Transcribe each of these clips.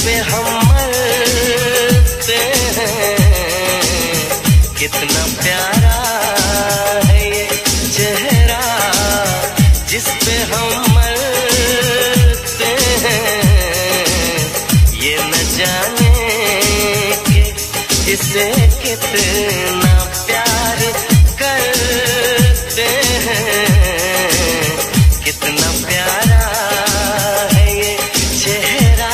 पे हम मरते हैं। कितना प्यारा है ये चेहरा जिस पे हम मरते हैं। ये न जाने कि इसे कितना प्यार करते हैं। कितना प्यारा है ये चेहरा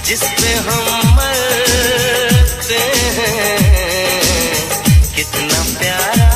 जिस पे हम मरते हैं। कितना प्यारा।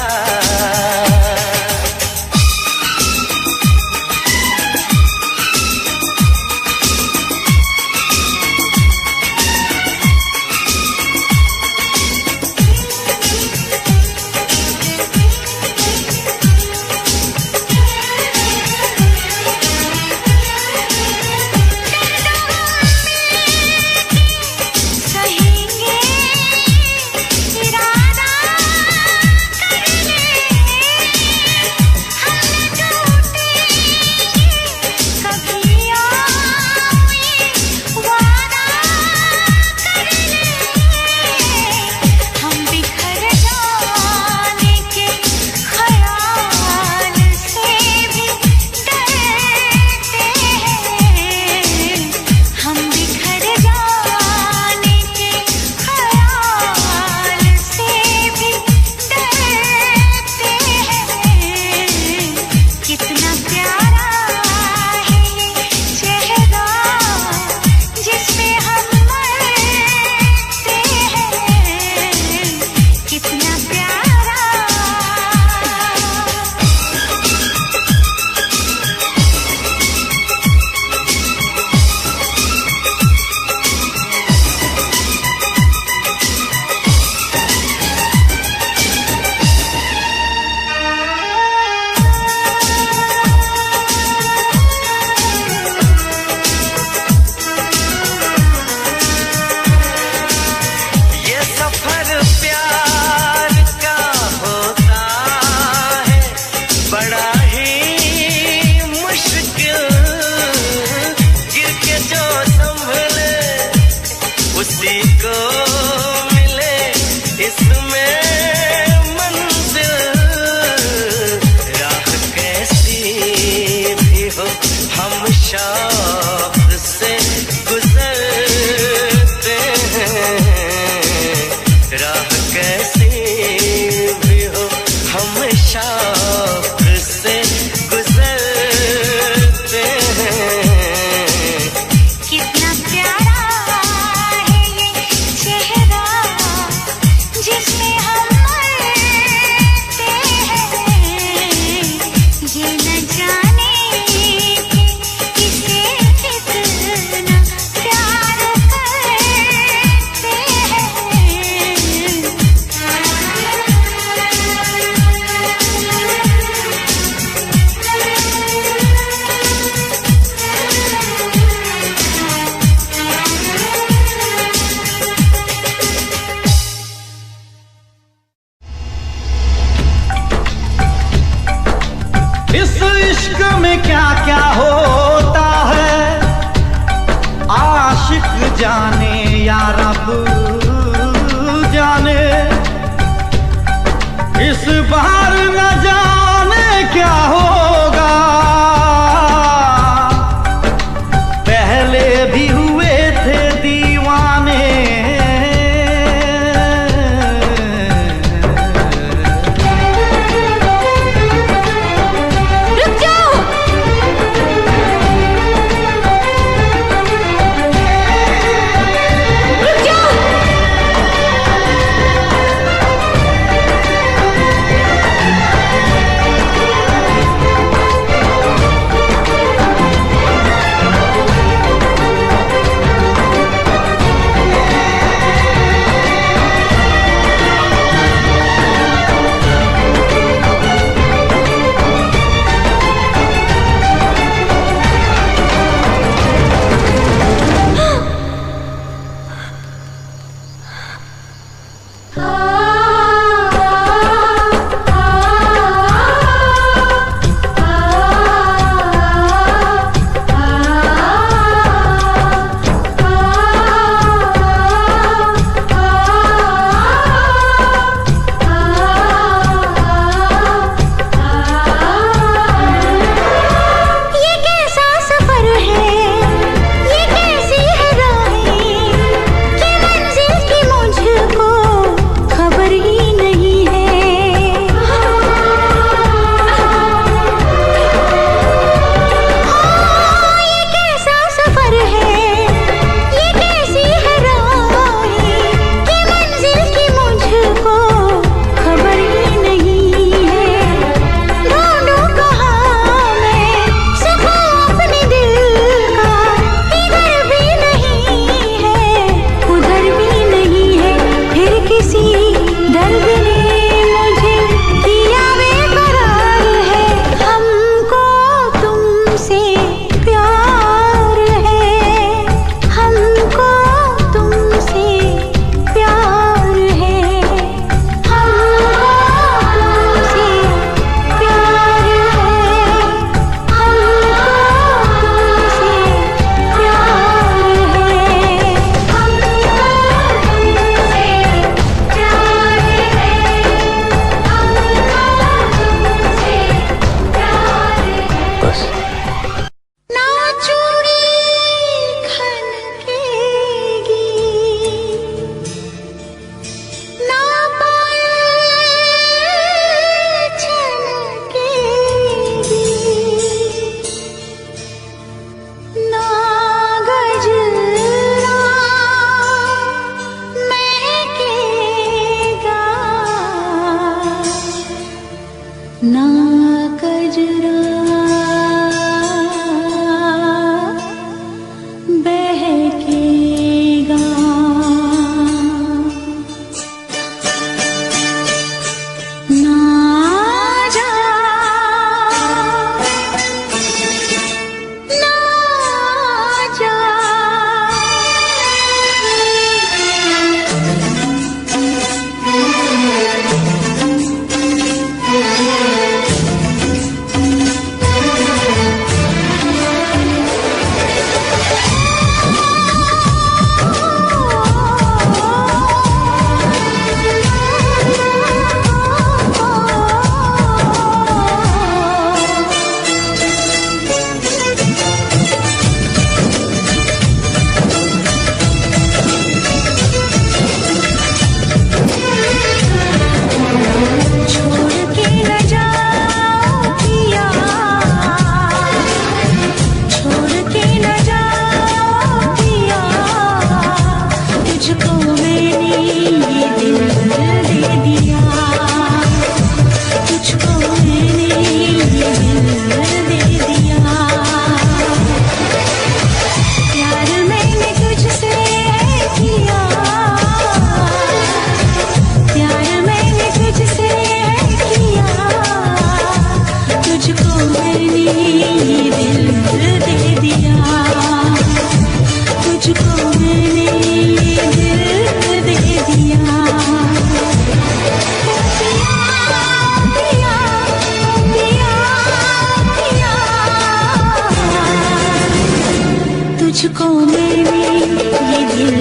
ये दिल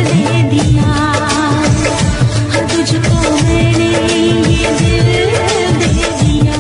दे दिया, तुझको मैंने ये दिल दे दिया।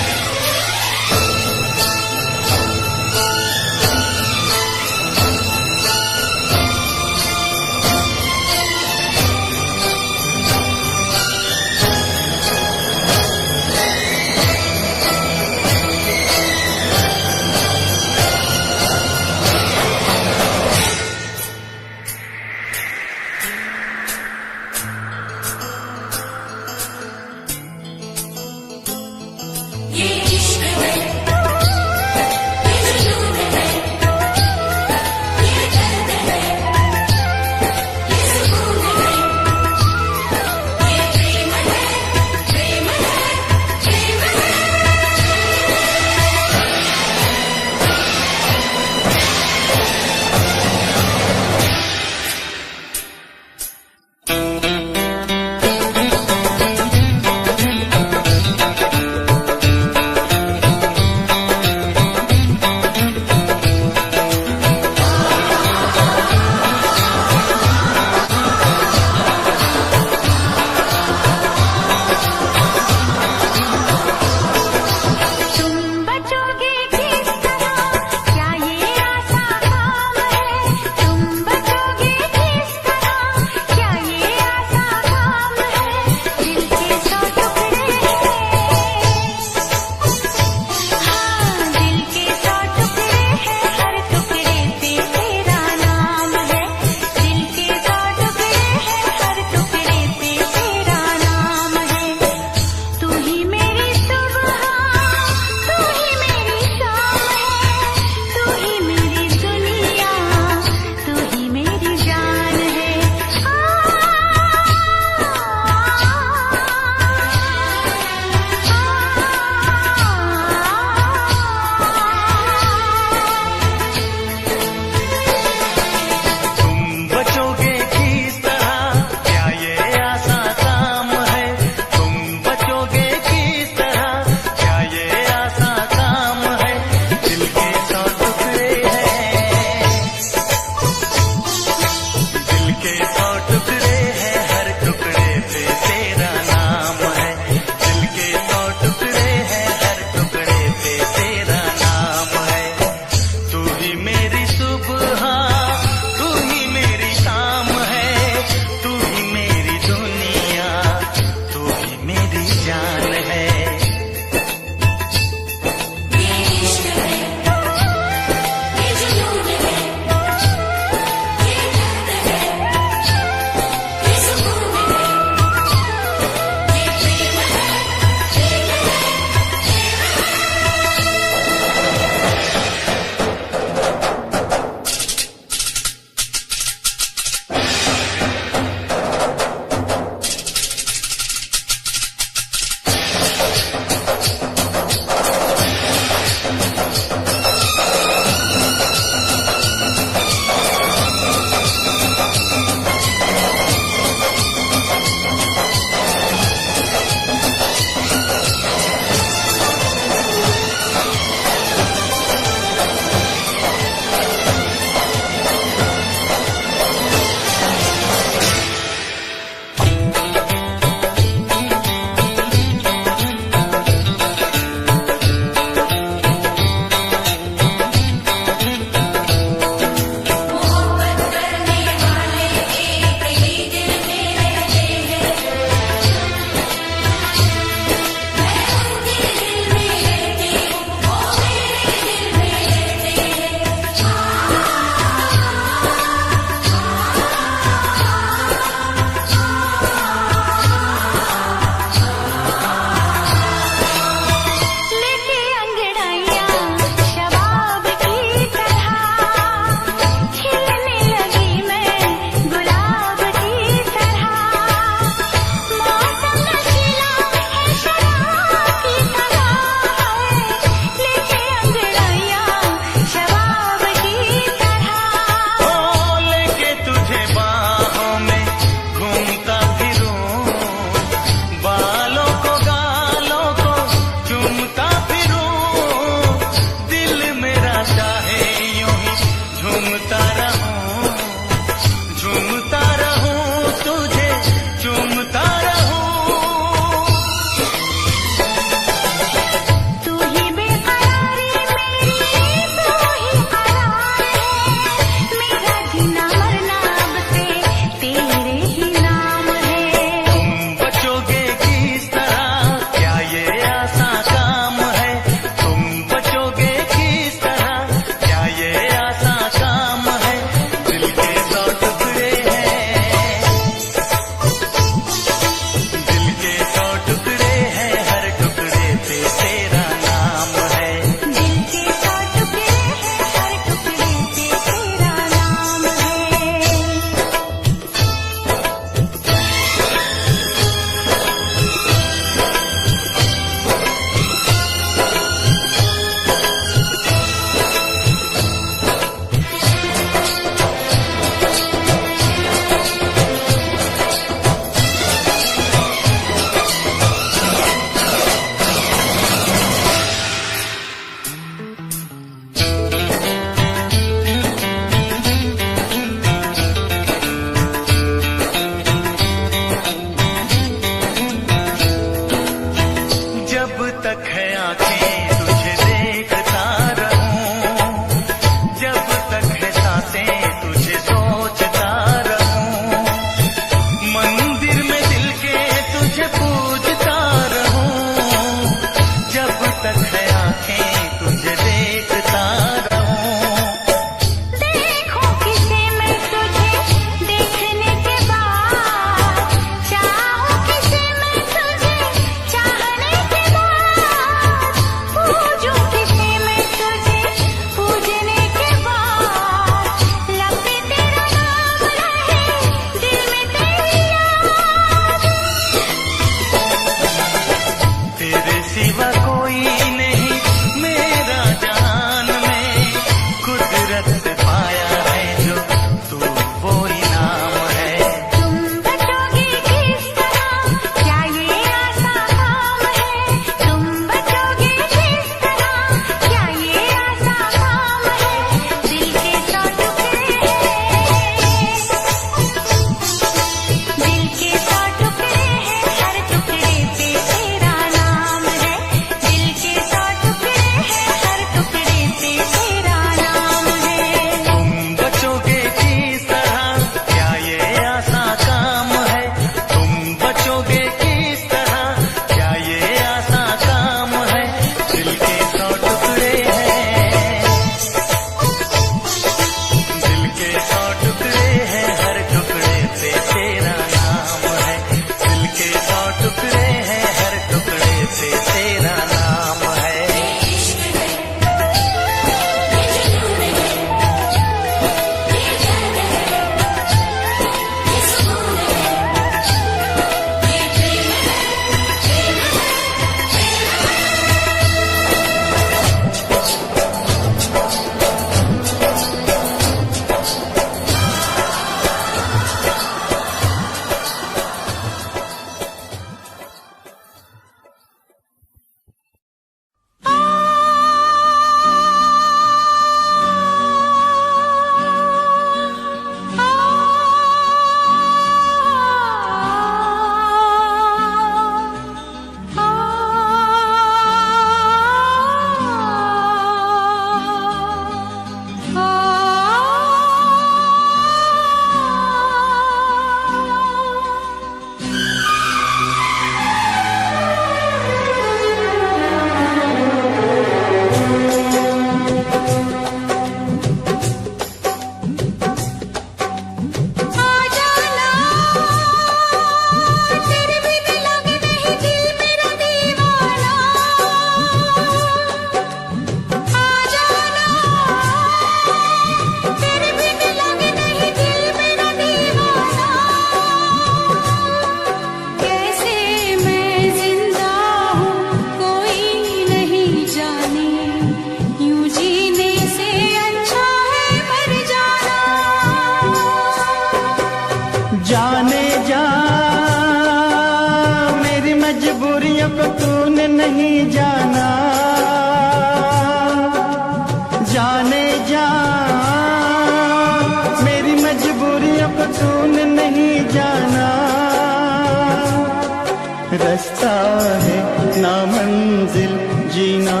रास्ता है ना मंजिल, जीना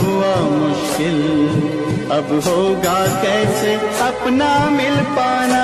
हुआ मुश्किल, अब होगा कैसे अपना मिल पाना।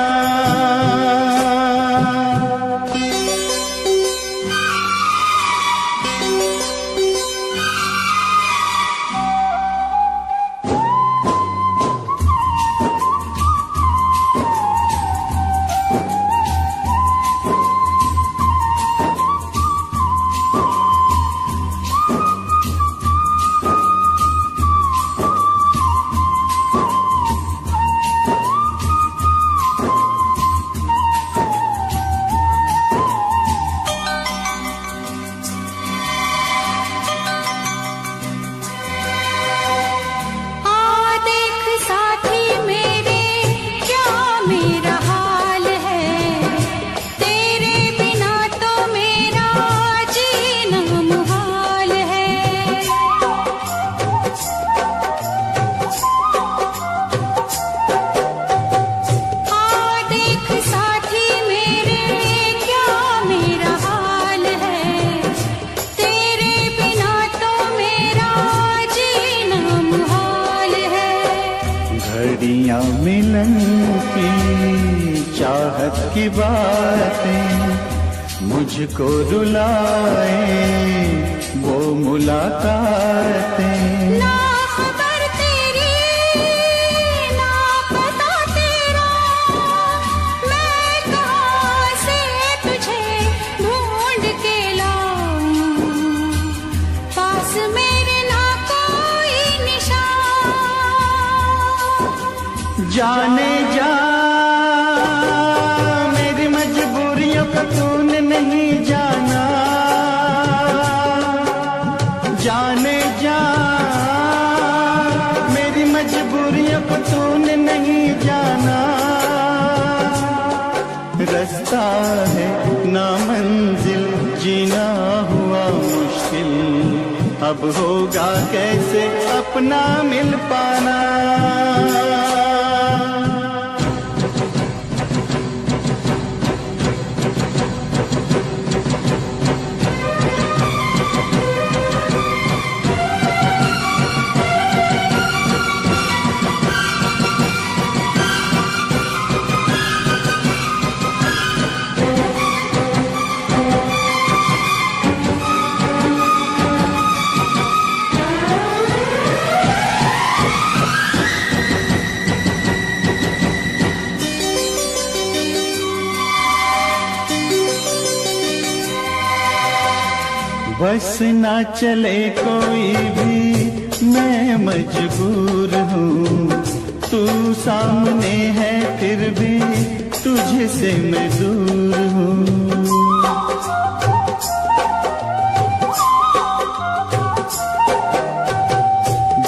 घड़ियां मिलन की चाहत की बातें मुझको रुलाए, वो मुलाकातें। ना खबर तेरी ना पता तेरा, मैं कहाँ से तुझे ढूंढ के लाऊं, पास मेरे ना कोई निशान। जाने जा मेरी मजबूरियों का तूने नहीं जाना, जाने जा मेरी मजबूरियों को तूने नहीं जाना। रास्ता है ना मंजिल, जीना हुआ मुश्किल, अब होगा कैसे अपना मिल पाना। बस ना चले कोई भी मैं मजबूर हूँ, तू सामने है फिर भी तुझसे मैं दूर हूँ।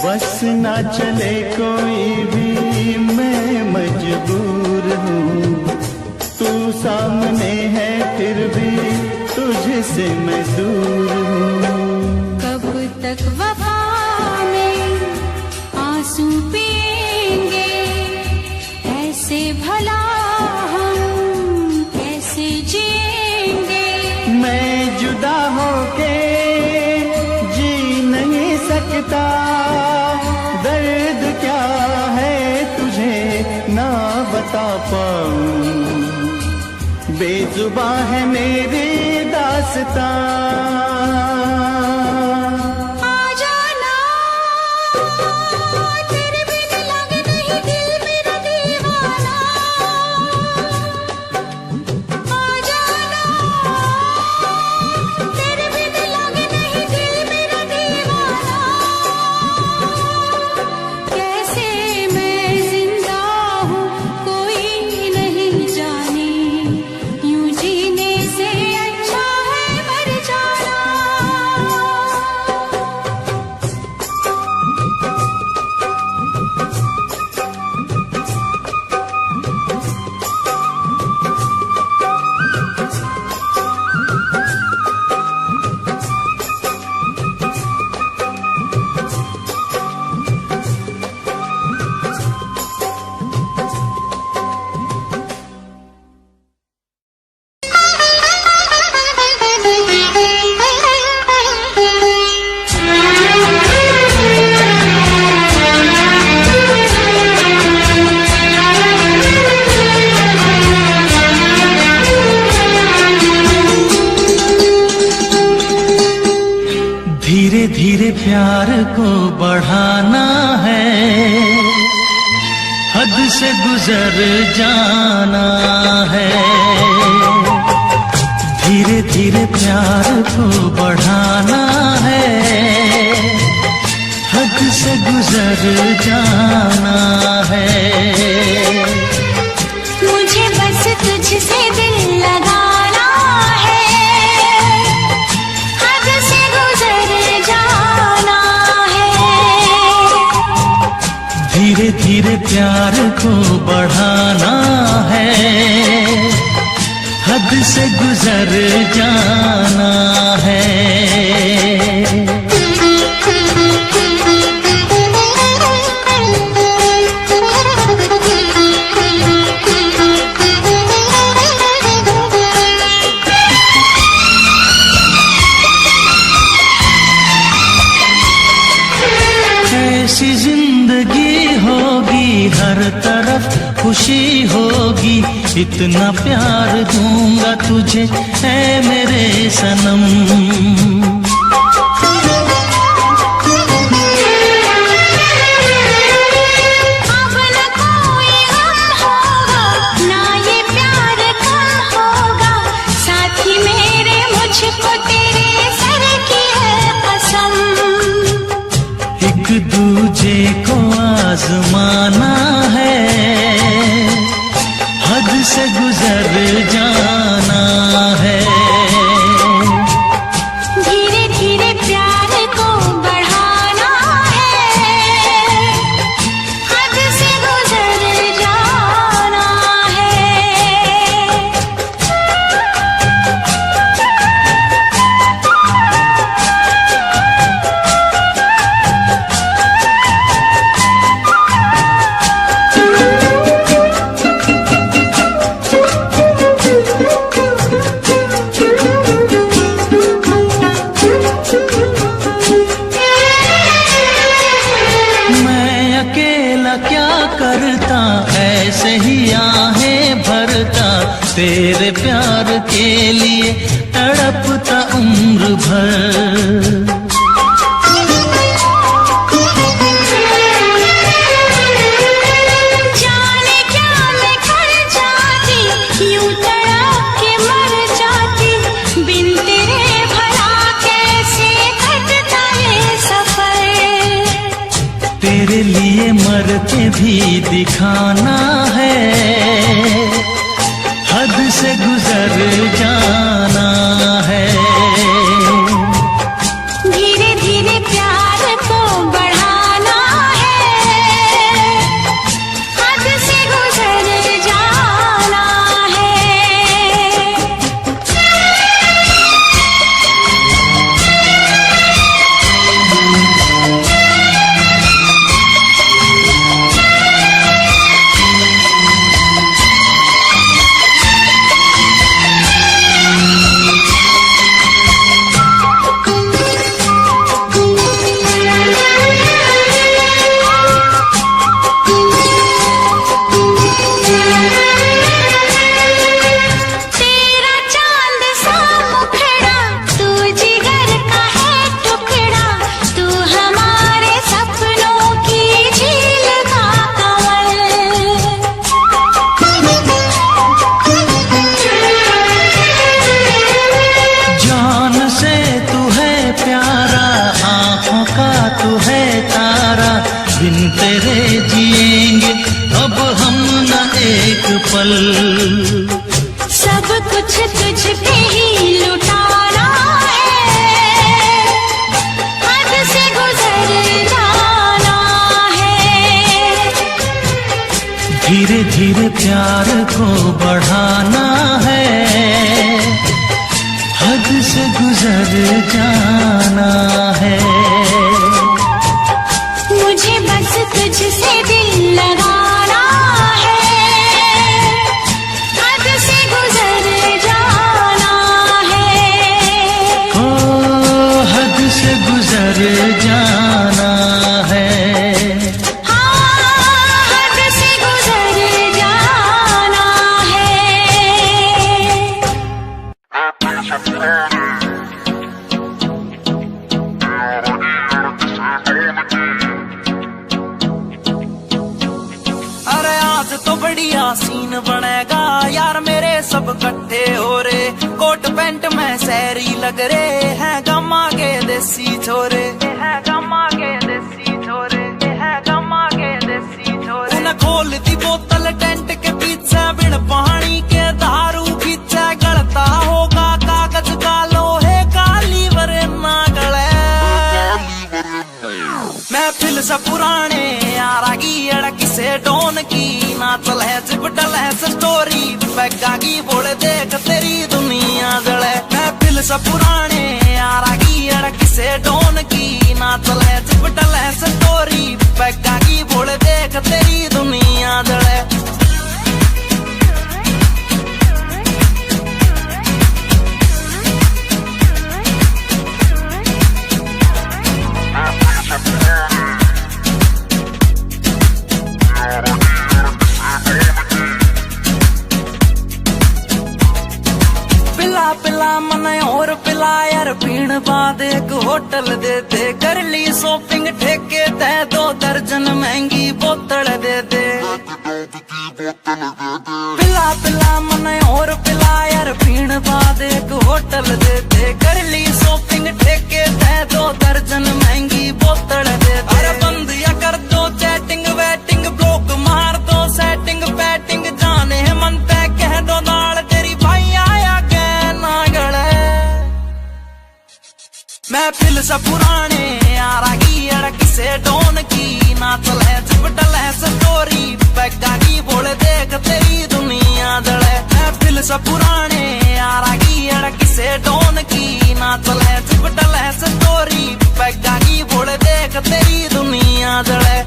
बस ना चले कोई भी मैं मजबूर हूँ, तू सामने है फिर भी तुझसे मैं दूर हूँ। कब तक वफा में आंसू पिएंगे, ऐसे भला हम कैसे जिएंगे। मैं जुदा होके जी नहीं सकता, दर्द क्या है तुझे ना बता पाऊं, बेजुबां है मेरी दास्तां। यूं जीने से अच्छा है मर जाना। से गुजर जाना है। धीरे धीरे प्यार को बढ़ाना है, हद से गुजर जाना है। मुझे बस तुझसे दिल लगाना है, हद से गुजर जाना है। धीरे धीरे प्यार को बढ़ाना है, हद से गुजर जाना है। ऐसी जिंदगी होगी, हर तरफ खुशी होगी, इतना प्यार दूंगा तुझे ऐ मेरे सनम। अब न कोई गम होगा, ना ये प्यार कम होगा, साथी मेरे मुझको तेरे सर की है कसम। एक दूजे को आजमाना है, हद से गुजर जाना है। धीरे धीरे प्यार को बढ़ाना है, हद से गुजर जाना है। मैं अकेला क्या करता, ऐसे ही आहें भरता, तेरे प्यार के लिए तड़पता उम्र भर। जाने क्या मैं कर जाती, यूं तड़प के मर जाती, बिन तेरे भला कैसे कटता ये सफर। तेरे लिए मर के भी दिखाना है, हद से गुजर जाना है। धीरे धीरे प्यार को बढ़ाना है, हद से गुजर जाना है। तेरा चांद सा मुखड़ा, तू जिगर का है टुकड़ा, तू हमारे सपनों की झील का कमल। जान से तू है प्यारा, आंखों का तू है तारा, बिन तेरे जिएंगे अब हम न एक पल। सब कुछ तुझ पे ही लुटाना है, हद से गुजर जाना है। धीरे धीरे प्यार को बढ़ाना है, हद से गुजर जाना है। मुझे बस तुझसे दिल लगाना है, हद से गुजर जाना है। ओ हद से गुजर जाना है। हाँ, हद से गुजर जाना है। बढ़िया सीन बनेगा यार मेरे सब इकट्ठे हो रे। कोट पैंट में शहरी लग रे हैं गम्मा के देसी छोरे, है गम्मा के देसी छोरे, है गम्मा के देसी छोरे। उन्हें खोल दी बोतल टेंट के पीछे बिन पानी के दारू खींचे गलता होगा कागज का लोहे का लीवर ना गले। महफिल से पुराने यारा की अड़क से डोन की ना चले चिपटल है स्टोरी पैगा की बोल देख तेरी दुनिया जले। महफिल से पुराने यारा की अड़क से डोन की ना चले चिपटल है स्टोरी पैगा की बोल देख तेरी दुनिया जले। पिला पिला मन और पिला यार पीण बाद एक होटल दे दे कर ली शॉपिंग ठेके ते 2 दर्जन महंगी बोतल दे दे। पिला पिला मन और पिला यार पीण बाद एक होटल दे दे कर ली शॉपिंग ठेके ते 2 दर्जन महंगी बोतल दे दे। अरे बंद या कर दो चैटिंग वेटिंग ब्लॉक मार दो सेटिंग पैटिंग जाने मन तय कह दो नाल तेरी भाई आया ना गले। महफिल से पुराने यारा की अड़क से डोन की ना चले चिपटल है स्टोरी पैगा की बोल देख तेरी दुनिया जले। महफिल से पुराने यारा की अड़क से डोन की ना चले चिपटल है स्टोरी पैगा की बोल देख तेरी दुनिया जले।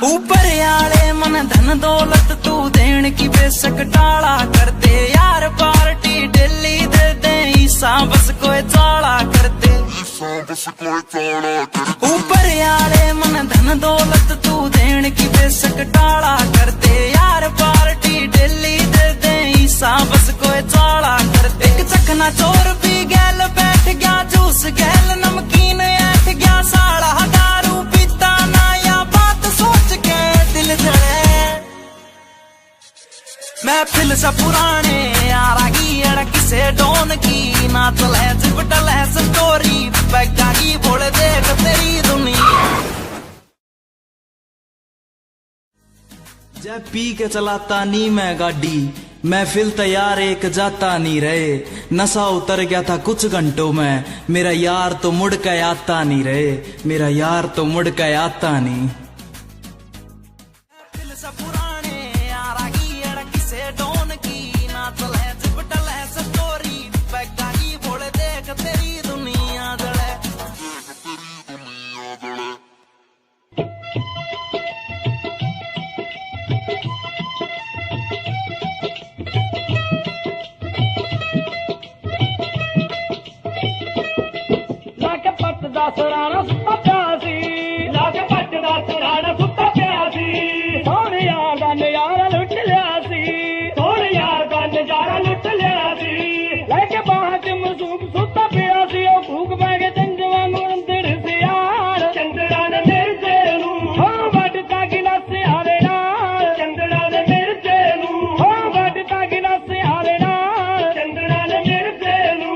ऊपर आले मन धन दौलत तू देन की बेशक टाला कर दे यार पार्टी डेली दे दे ईसा बस कोई चाला कर दे। ऊपर आले मन धन दौलत तू देन की बेशक टाला कर दे यार पार्टी डेली दे दे ईसा बस कोई चाला कर दे। एक चखना चोर भी गैल बैठ गया जूस गैल नमकीन ऐठ गया साला दारू पीता ना या बात सोच के दिल जले। महफिल से पुराने यारा की अड़क से डोन की ना चले चिपटल है स्टोरी पैगा की बोल देख तेरी दुनिया। जब पी के चलाता नी मैं गाड़ी महफिल तैयार एक जाता नहीं रहे। नशा उतर गया था कुछ घंटों में मेरा यार तो मुड़ के आता नहीं रहे, मेरा यार तो मुड़ के आता नहीं। सराना सुता प्यासी लाग पट दा सराना सुता प्यासी सोने यार दा नजारा लुट लिया सी, सोने यार दा नजारा लुट लिया सी। लेके बाहर च मसूम सुता प्यासी ओ भूख बैगे चंजवा अंदर से यार चंद्रा ने मिर्जे नू हो वटता गिलास हारे नाल चंद्रा ने मिर्जे नू हो वटता गिलास हारे नाल चंद्रा ने मिर्जे नू।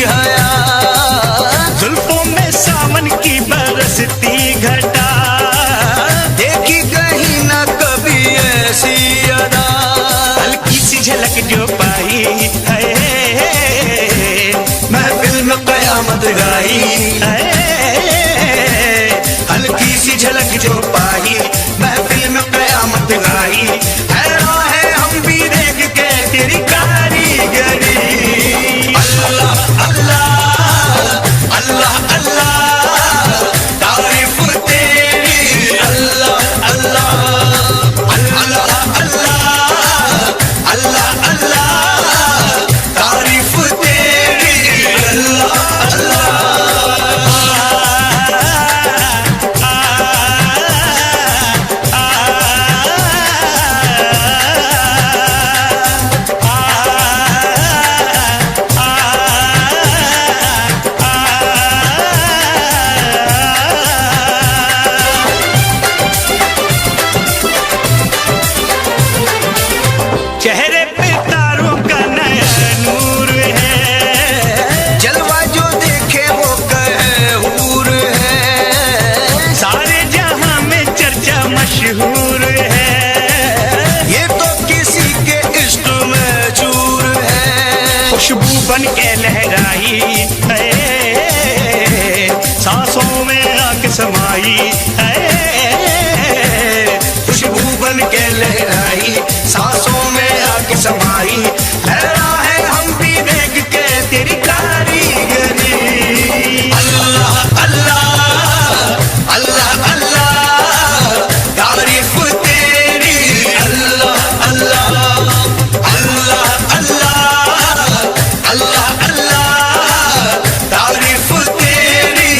हया, जुल्फों में सावन की बरसती घटा, देखी कहीं ना कभी ऐसी अदा, हल्की सी झलक जो पाई है, महफिल में कयामत गाई, है हल्की सी झलक जो पाई, महफिल में कयामत गाई, हैरान है हम भी देख के तेरी कारीगरी। अल्लाह अल्लाह अल्लाह अल्लाह तारीफ तेरी, अल्लाह अल्लाह अल्लाह अल्लाह अल्लाह अल्लाह तारीफ तेरी, अल्लाह अल्लाह। चेहरे पे तारों का नया नूर है, जलवा जो देखे वो कहे हूर है, सारे जहां में चर्चा मशहूर है, ये तो किसी के इश्क में चूर है, खुशबू बन के लहराई है, सांसों में आके समाई है, खुशबू बन के लहराई, सांसों में आके समाई, हैरान है हम भी देख के तेरी कारीगरी। अल्लाह अल्लाह अल्लाह अल्लाह तारीफ तेरी, अल्लाह अल्लाह अल्लाह अल्लाह अल्लाह अल्लाह तारीफ तेरी,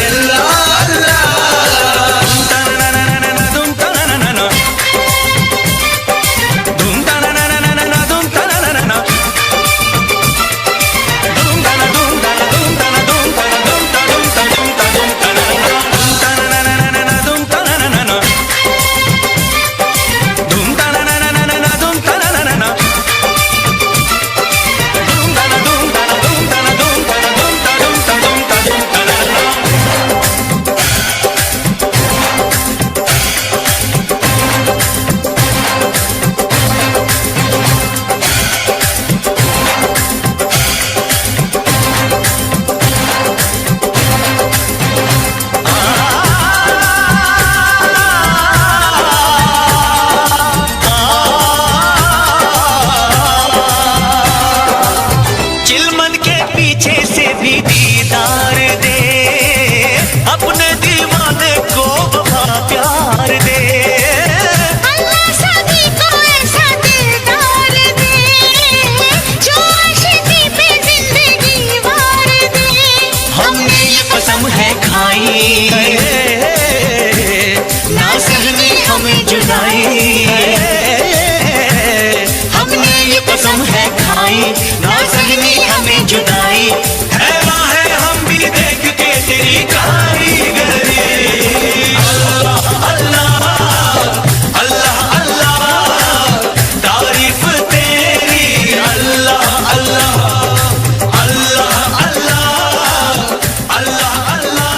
अल्लाह अल्लाह। धूम तनाना धूम तनाना धूम तनाना धूम तना धूम तना धूम तना धूम तना धूम तना धूम तना धूम तनाना धूम तनाना धूम तनाना धूम तनाना धूम तना धूम तना धूम तना धूम तना धूम तना धूम तना धूम तनाना। चिलमन के पीछे से भी दीदार दे, अपने दीवाने को वफा प्यार दे, अल्लाह सभी को ऐसा दिलदार दे, जो आशिकी पे जिंदगी वार दे। हमने ये कसम है खाई, ना सहनी हमें जुदाई, हमने ये कसम है खाई, ना सहनी हमें जुदाई, हैरान है हम भी देख के तेरी कारीगरी। अल्लाह अल्लाह अल्लाह अल्लाह तारीफ तेरी, अल्लाह अल्लाह अल्लाह अल्लाह अल्लाह अल्लाह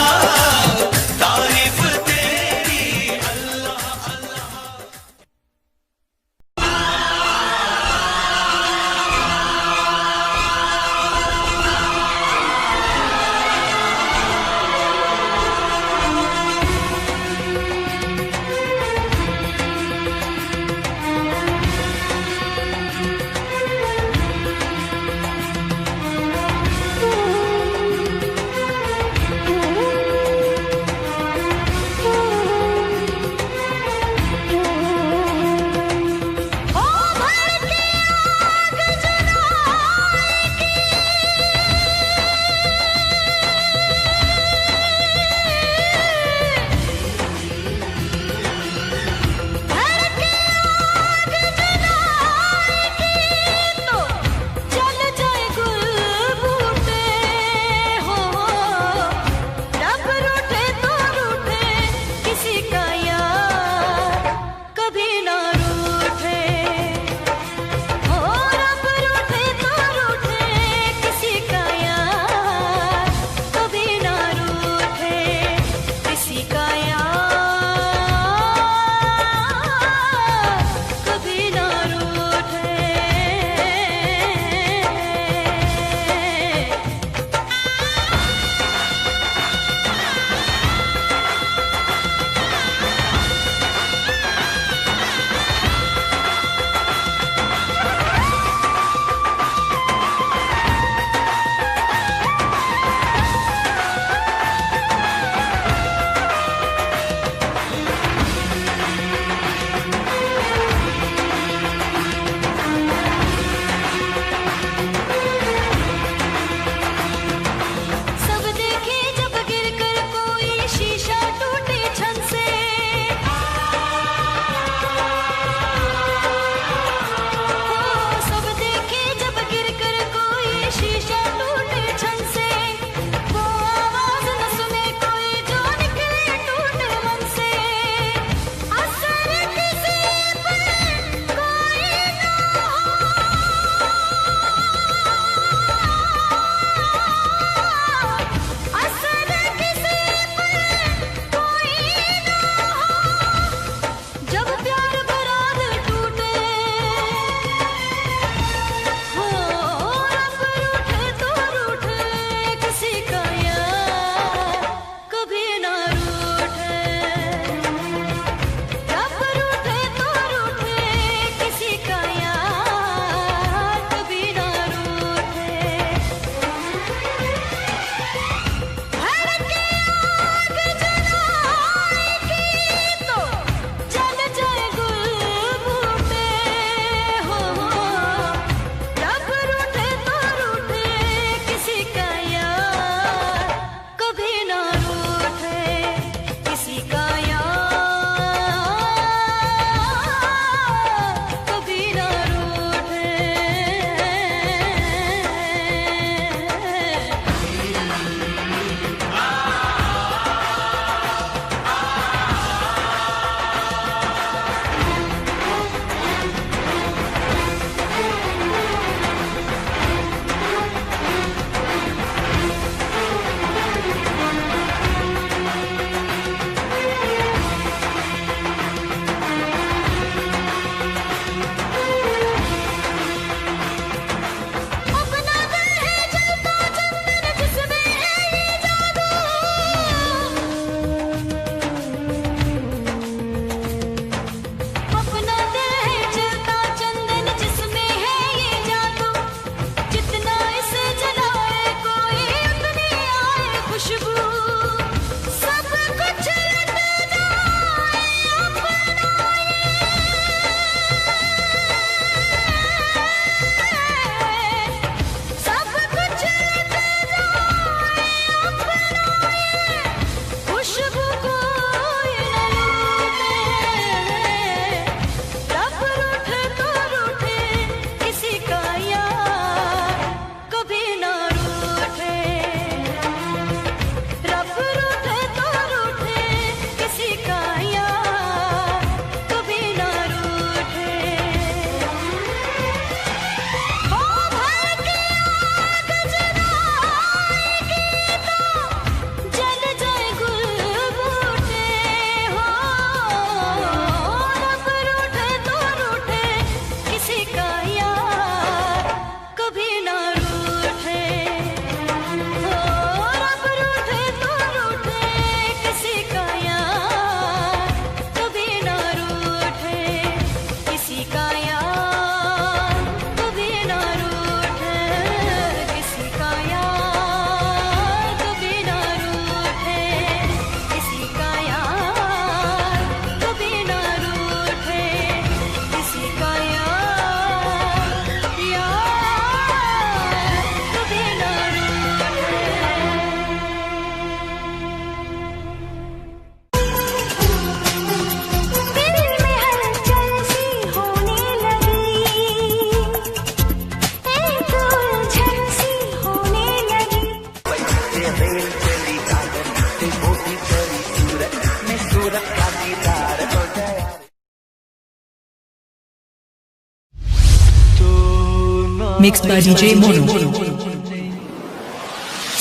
Mixed by DJ Mono.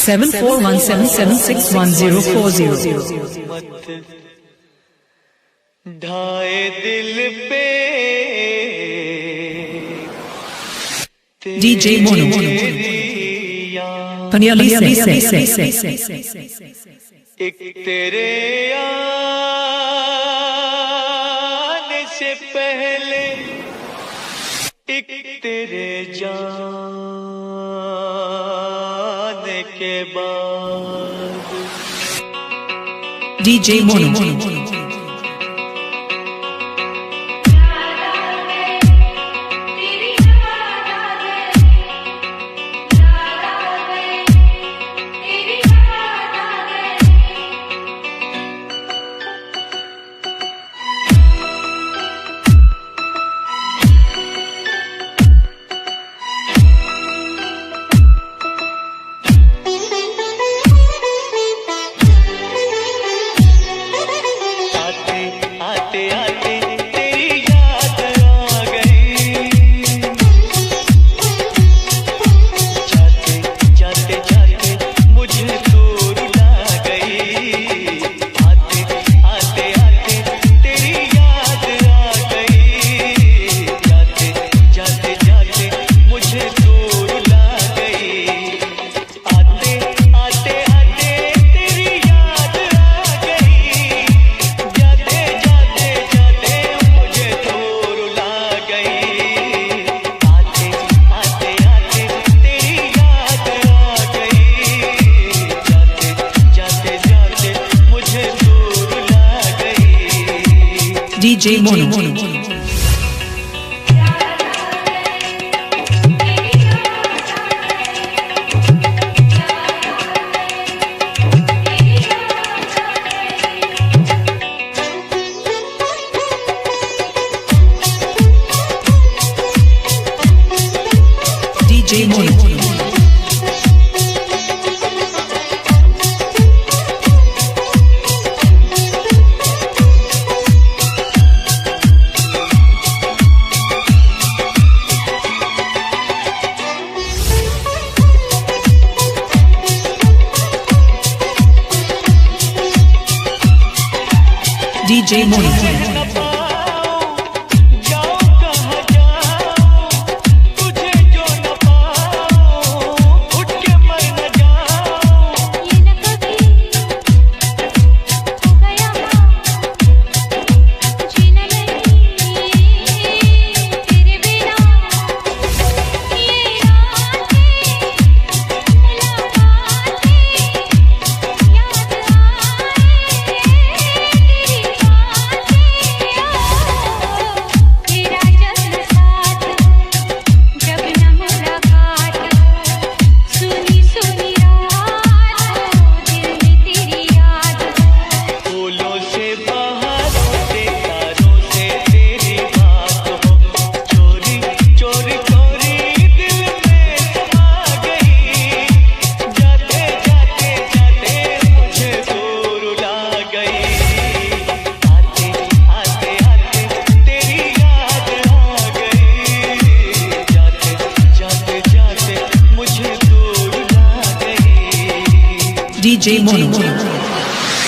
7417761040. ढाए दिल पे DJ Mono. Panyali say. एक तेरे आने से पहले एक तेरे जाने के बाद DJ Mono. DJ Mono. DJ Mono. DJ Mono. DJ Mono.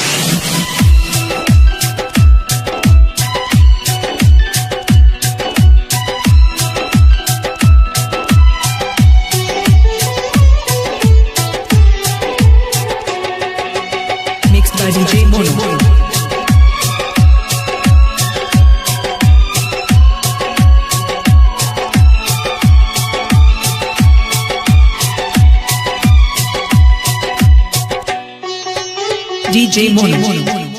Mixed by DJ Mono. DJ Mono.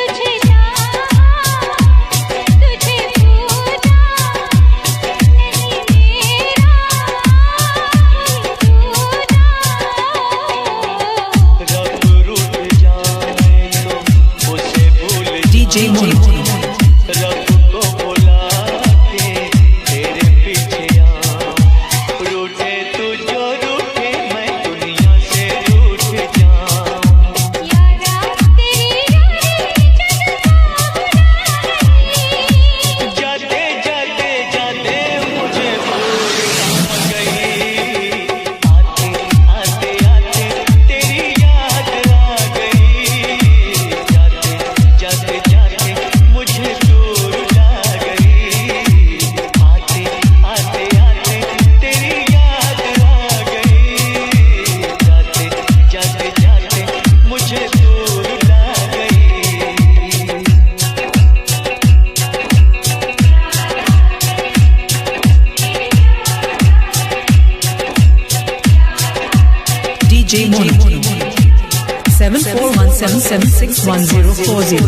तुझे DJ Mono. रब को बुला के तेरे पीछे आऊं, रूठे तू जो रूठे मैं दुनिया से रूठ जाऊं। यारा तेरी जाते जाते जाते मुझे भूल गई, आते आते आते तेरी याद आ गई। जाते जाते जाते मुझे दूर ला गई, आते आते आते तेरी याद आ गई। जाते जाते जाते मुझे दूर ला गई। DJ Mono. 7417761040.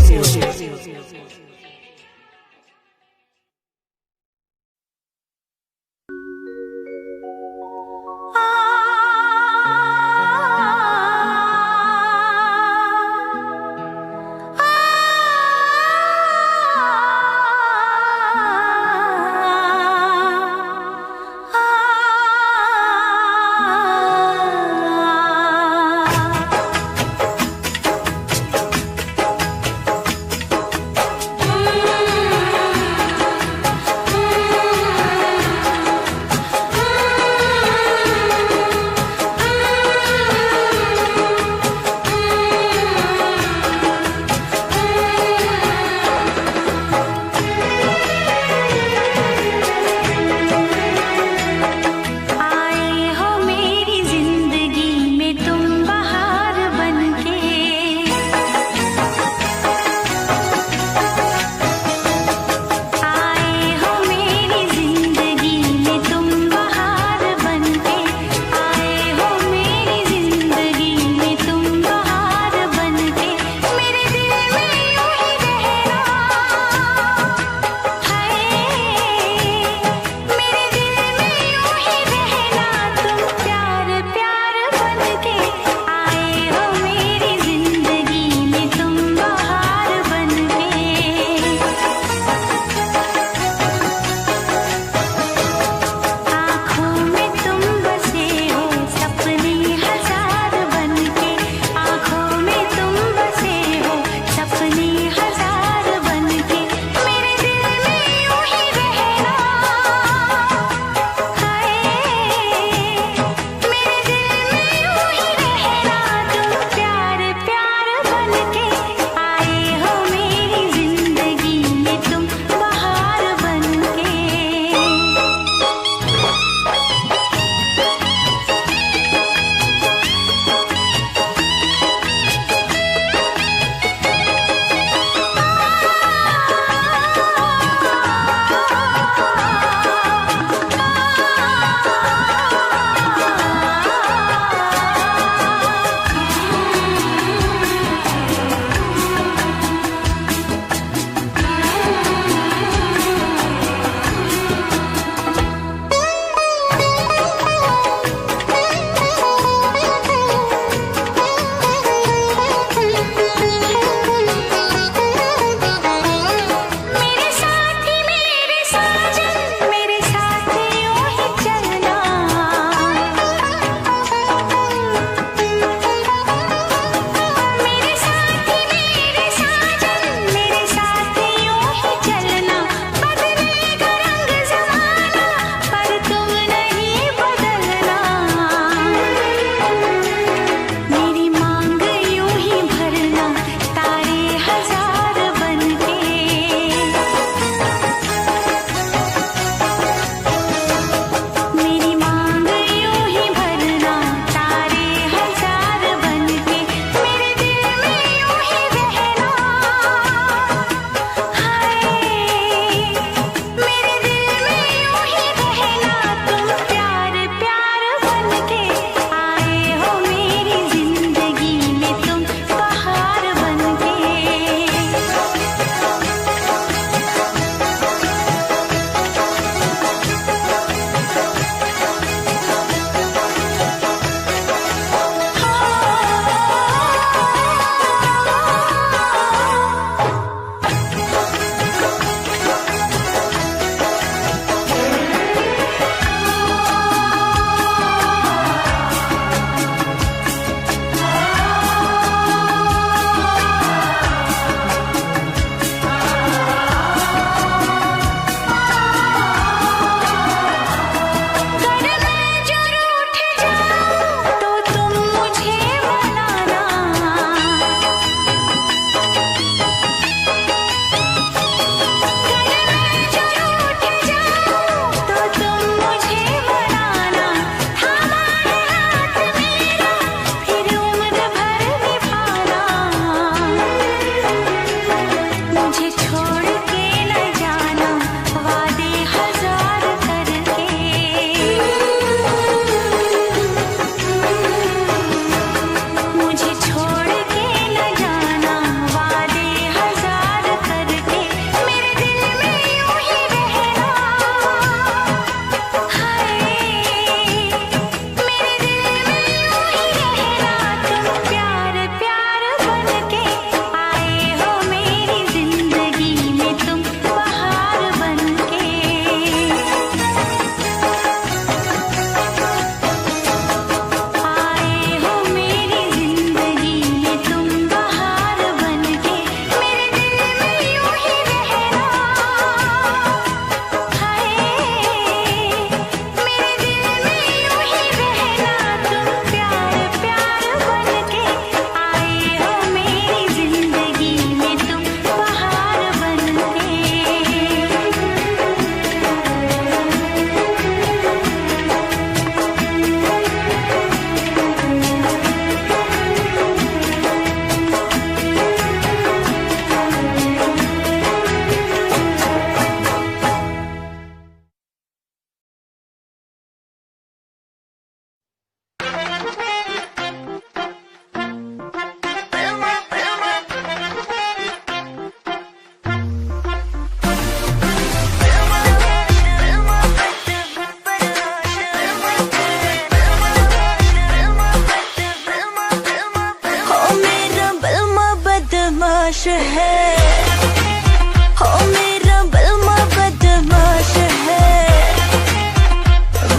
हो मेरा बलमा बदमाश है,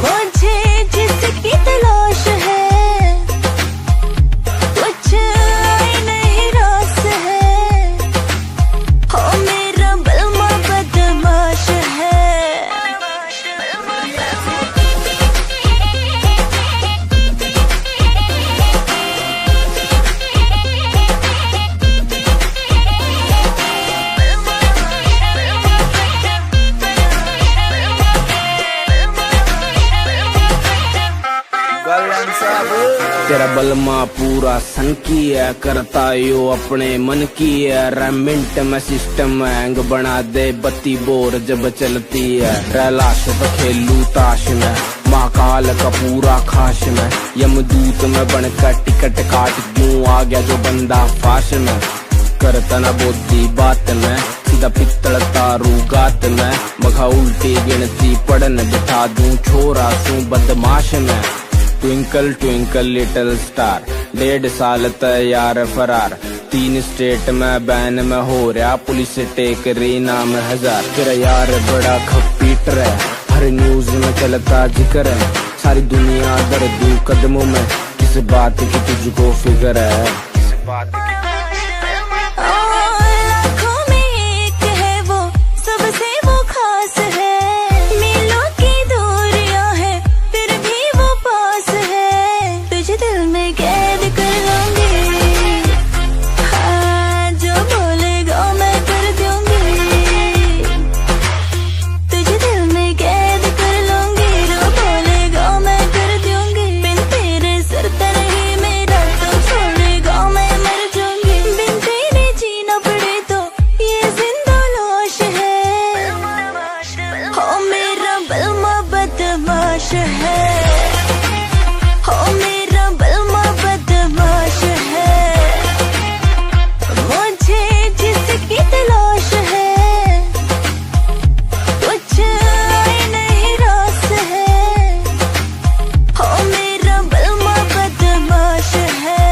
मुझे जिसकी तलाश है कुछ आई नहीं रास है, हो मेरा बलमा बदमाश है। तेरा बलमा पूरा सन की है, करता यो अपने मन की है, रेमिंट में सिस्टम हैंग बना दे बत्ती बोर जब चलती है, रैलाश पे खेलू ताश में, महाकाल का पूरा खाश में, यमदूत में बनकर टिकट काट क्यों आ गया जो बंदा फाश में, करता ना बोधी बात में, सीधा पित्तल तारू गात में, मघा उल्टी गिनती पढ़न बिठा दूं छोरा सू बदमाश में। ट्विंकल ट्विंकल लिटिल स्टार, 1.5 साल तैयार फरार, 3 स्टेट में बैन में हो रहा, पुलिस टेक रही नाम 1000। तेरा यार बड़ा खपीटर है, हर न्यूज में चलता जिक्र है, सारी दुनिया दर्दू कदमों में, किस बात की तुझको फिक्र है, किस बात की। लाखों में एक है वो, सबसे वो खास है, मीलों की दूरियां है फिर भी वो पास है, तुझे दिल में कैद कर लूंगी, हाँ जो बोलेगा मैं कर दूंगी, तुझे दिल में कैद कर लूंगी, जो बोलेगा मैं कर दूंगी, बिन तेरे सर तर ही मेरा तो छोड़ेगा मैं मर जाऊंगी, बिन तेरे जीना पड़े तो ये जिंदा लाश है, हो मेरा बलमा बदमाश है, हो मेरा बलमा बदमाश है, मुझे जिसकी तलाश है कुछ आई नहीं रास है, हो मेरा बलमा बदमाश है।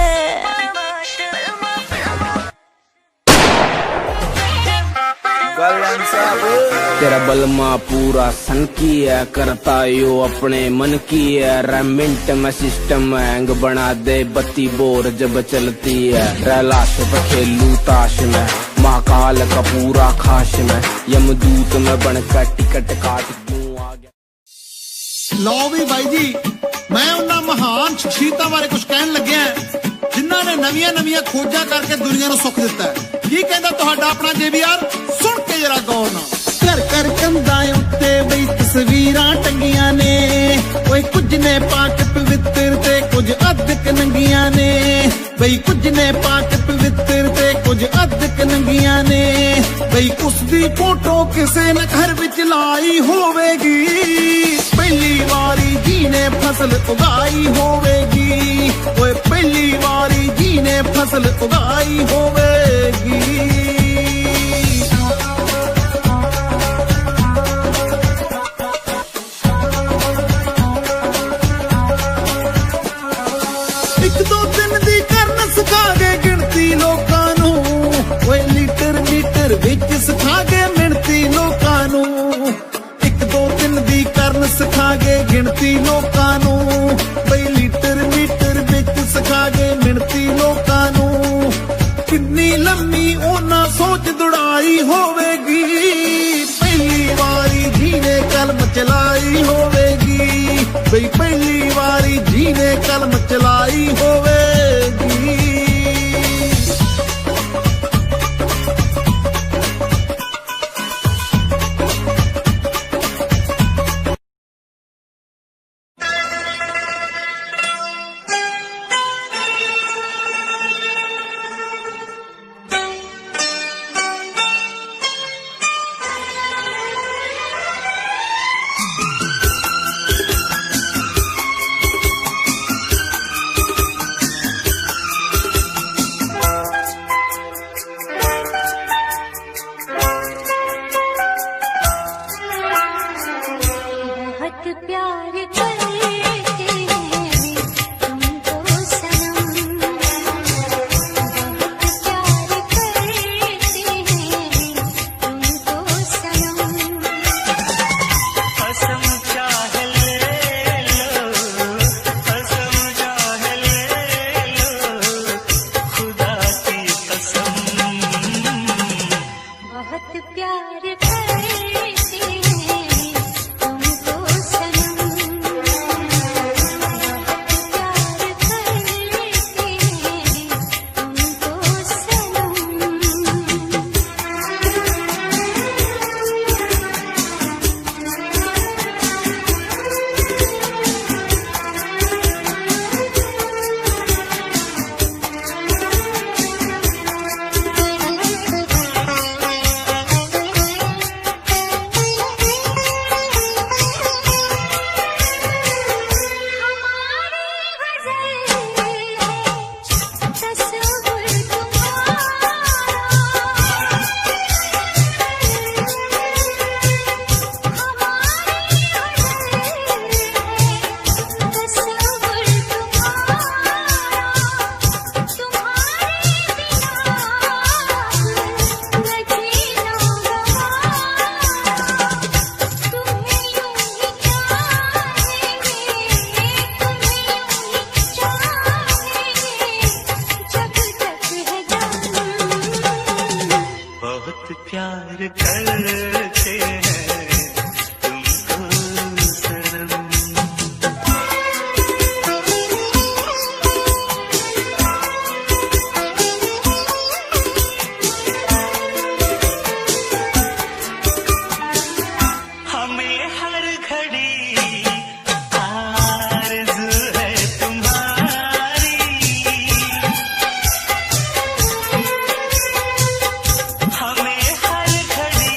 तेरा बलमा पूरा सन की है, करता यो अपने मन की है, रेमिंट में सिस्टम हैंग बना दे बत्ती बोर जब चलती है, रैलाश पे खेलू ताश में, महाकाल का पूरा खाश में, यमदूत में बनकर टिकट काट क्यों आ गया। ਲਓ ਵੀ ਬਾਈ ਜੀ, ਮੈਂ ਉਹਨਾਂ ਮਹਾਨ ਸ਼ਖਸੀਅਤਾਂ ਬਾਰੇ ਕੁਝ ਕਹਿਣ ਲੱਗਿਆ ਜਿਨ੍ਹਾਂ ਨੇ ਨਵੀਆਂ ਖੋਜਾਂ ਕਰਕੇ ਦੁਨੀਆ ਨੂੰ ਸੁੱਖ ਦਿੱਤਾ ਹੈ। ਕੀ ਕਹਿੰਦਾ ਤੁਹਾਡਾ ਆਪਣਾ JBR, ਸੁਣ ਕੇ ਜਰਾ ਗੌਰ ਨਾਲ। ਘਰ ਘਰ ਕੰਧਾਂ ਉੱਤੇ ਬਈ ਤਸਵੀਰਾਂ ਟੰਗੀਆਂ ਨੇ, ਓਏ ਕੁਝ ਨੇ ਪਾਕ ਪਵਿੱਤਰ ਤੇ ਕੁਝ ਅਧਿਕ ਨੰਗੀਆਂ ਨੇ, ਬਈ ਕੁਝ ਨੇ ਪਾਕ ਪਵਿੱਤਰ ਤੇ ਕੁਝ ਅਧਿਕ ਨੰਗੀਆਂ ਨੇ, ਬਈ ਉਸ ਦੀ ਫੋਟੋ ਕਿਸੇ ਨੇ ਘਰ ਵਿੱਚ ਲਾਈ ਹੋਵੇਗੀ, ਪਹਿਲੀ ਵਾਰੀ ਜੀ ਨੇ ਫਸਲ ਉਗਾਈ ਹੋਵੇਗੀ, ਓਏ ਪਹਿਲੀ ਵਾਰੀ ਜੀ ਨੇ ਫਸਲ ਉਗਾਈ ਹੋਵੇਗੀ। ਇੱਕ ਦੋ ਦਿਨ ਦੀ ਕਰਨ ਸਿਖਾਗੇ ਗਿਣਤੀ ਲੋਕਾਂ ਨੂੰ, ਓਏ ਲੀਟਰ ਮੀਟਰ ਵਿੱਚ ਸਿਖਾਗੇ ਮਿਣਤੀ ਲੋਕਾਂ ਨੂੰ, ਇੱਕ ਦੋ ਦਿਨ ਦੀ ਕਰਨ ਸਿਖਾਗੇ ਗਿਣਤੀ ਲੋਕਾਂ ਨੂੰ, ਬਈ ਲੀਟਰ ਮੀਟਰ ਵਿੱਚ ਸਿਖਾਗੇ ਮਿਣਤੀ ਲੋਕਾਂ ਨੂੰ, ਕਿੰਨੀ ਲੰਮੀ ਉਹਨਾਂ ਸੋਚ ਦੁੜਾਈ ਹੋਵੇਗੀ, ਪਹਿਲੀ ਵਾਰੀ ਜੀ ਨੇ ਕਲਮ ਚਲਾਈ ਹੋਵੇਗੀ, ਬਈ ਪਹਿਲੀ ਵਾਰੀ ਜੀ ਨੇ ਕਲਮ ਚਲਾਈ ਹੋਵੇਗੀ। बहुत प्यार करते हैं तुमको सनम, बहुत प्यार करते हैं तुमको सनम। बहुत प्यार करते हैं तुमको सनम। हमें हर घड़ी आरज़ू है तुम्हारी, हमें हर घड़ी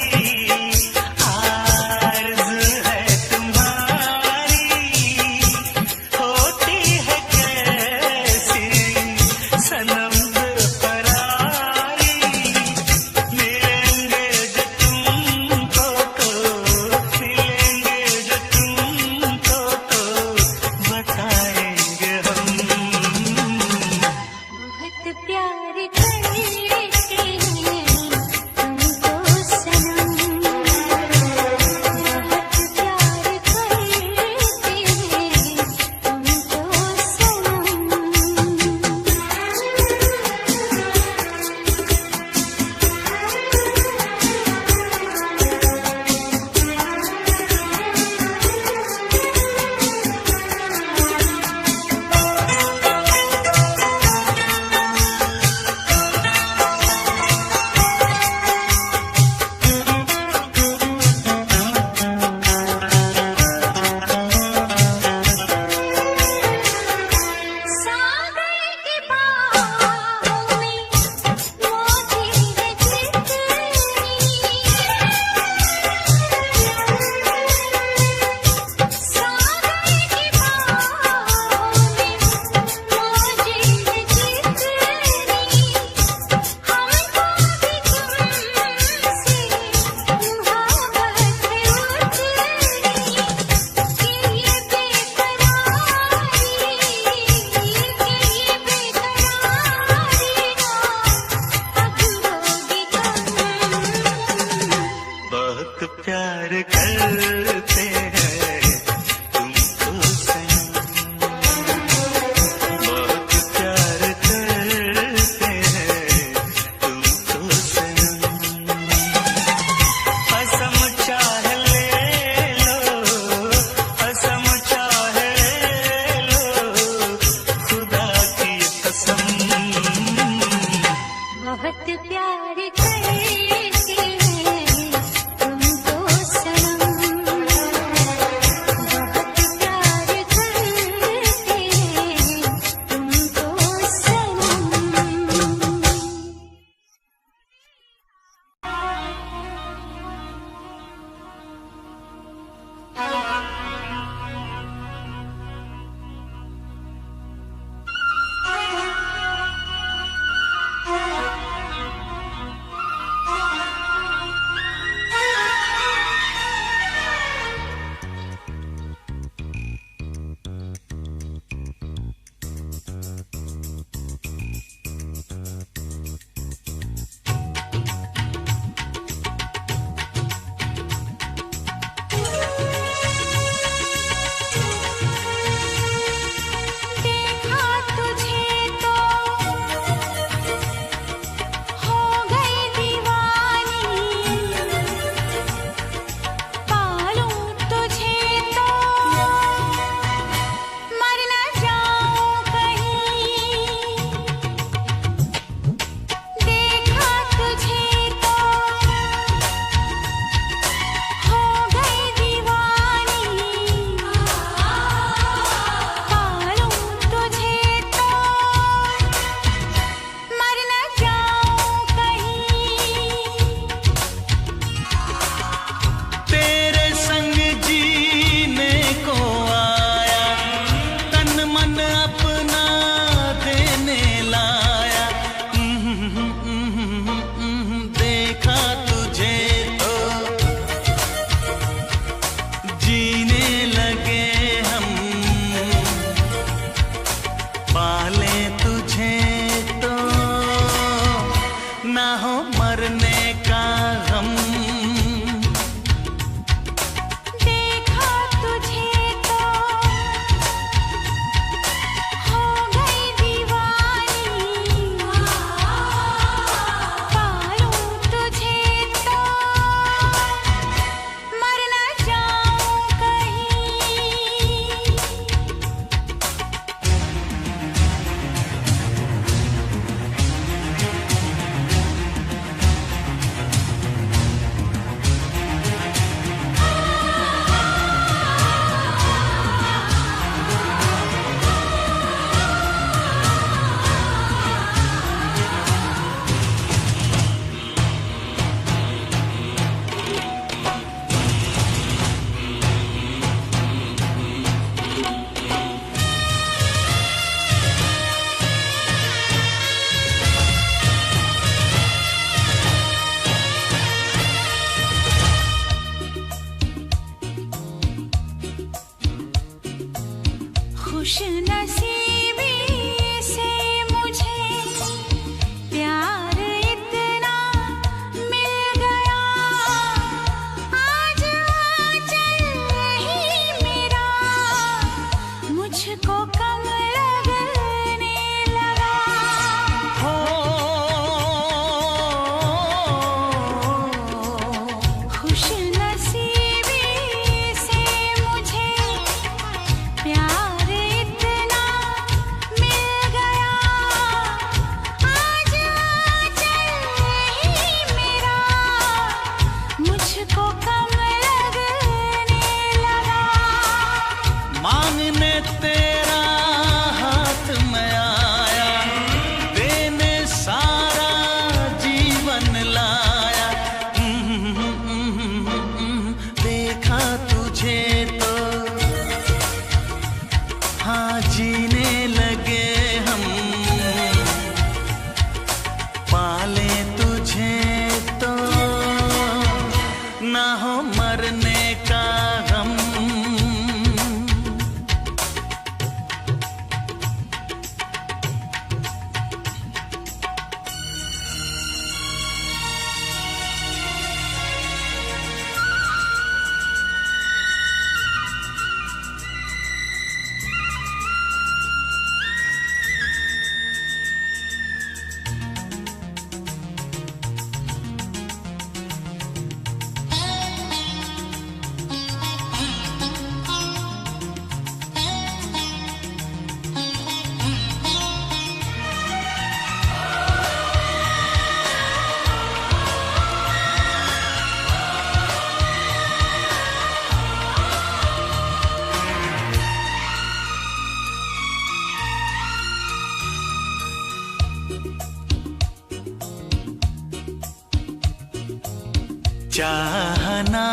चाहना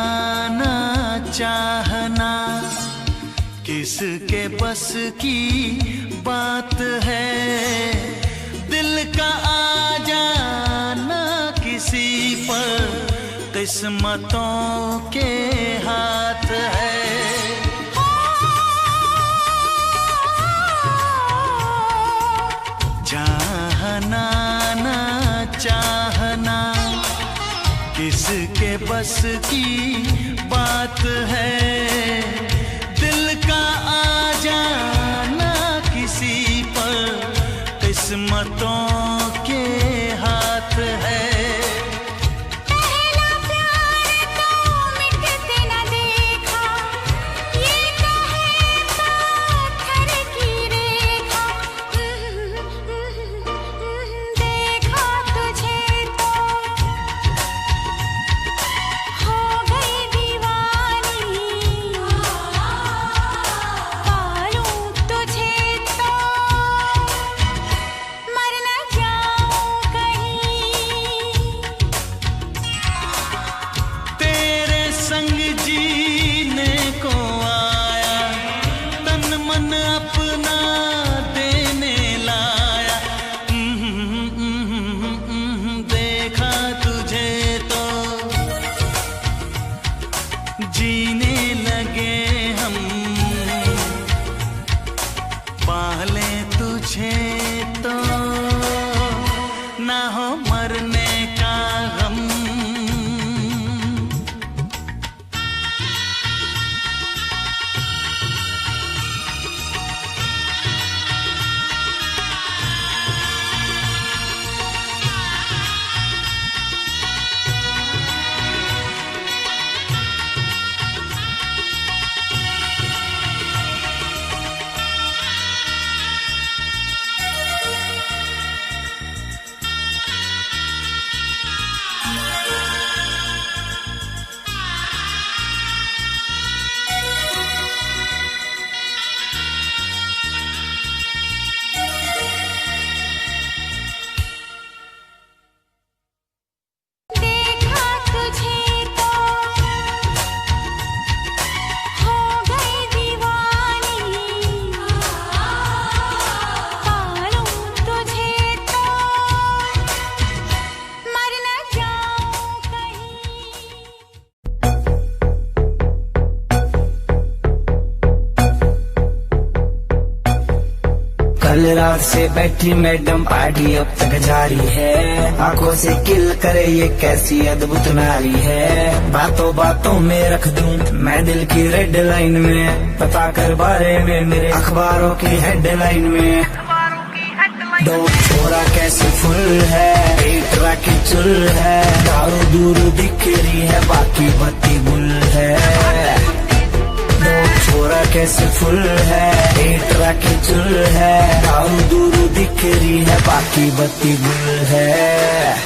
ना चाहना किसके बस की बात है, दिल का आ जाना किसी पर किस्मतों के हाथ है। चाहना ना चाहना किसके बस की बात है, दिल का आ जाना किसी पर किस्मतों के हाथ है। जीने लगे हम पाले तुझे तो ना हो मरने का गम। कल रात से बैठी मैडम पार्टी अब तक जारी है, आंखों से किल करे ये कैसी अद्भुत नारी है। बातों बातों में रख दूं मैं दिल की रेड लाइन में, पता कर बारे में मेरे अखबारों की हेडलाइन में। दो छोरा कैसे फुल है, एक राखी चुल है, दारू दूर दिख रही है बाकी बत्ती गुल है। छोरा कैसे फुल है, एक राखी चुल है, दारू दूर दिख रही है बाकी बत्ती गुल है।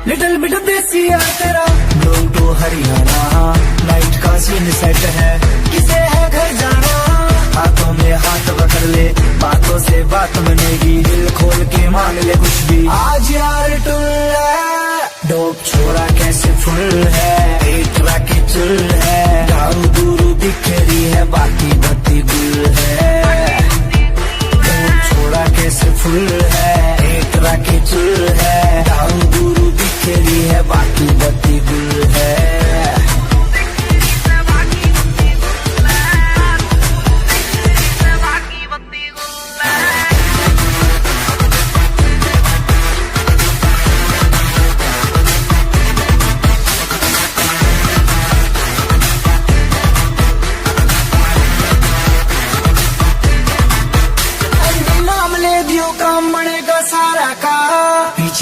लिटिल बिट देसी है तेरा लोग तो हरियाणा, नाइट का सीन सेट है किसे है घर जाना। हाथों में हाथ पकड़ ले बातों से बात बनेगी, दिल खोल के मांग ले कुछ भी आज यार टुल है। डोप छोरा कैसे फुल है, एक राखी चुल है, दारू दूर दिख रही है बाकी बत्ती गुल है। डोप छोरा कैसे फुल है, एक राखी चुल है, दारू दूर दिख रही है बाकी बत्ती गुल है।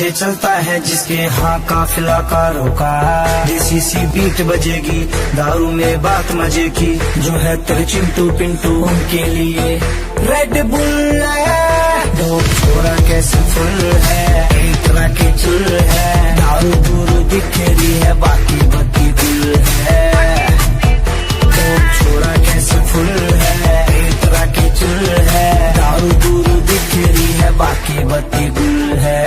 पीछे चलता है जिसके हाँ काफिला कारों का। देसी सी बीट बजेगी, दारू में बात मजे की, जो है तेरे चिंटू पिंटू उनके लिए रेड बुल है। दो छोरा कैसे फुल है, एक तरह के चुल है, दारू दूरू दिख रही है, बाकी बत्ती गुल है। दो छोरा कैसे फुल है, एक तरह के चुल है, दारू दूरू दिख रही है, बाकी बत्ती गुल है।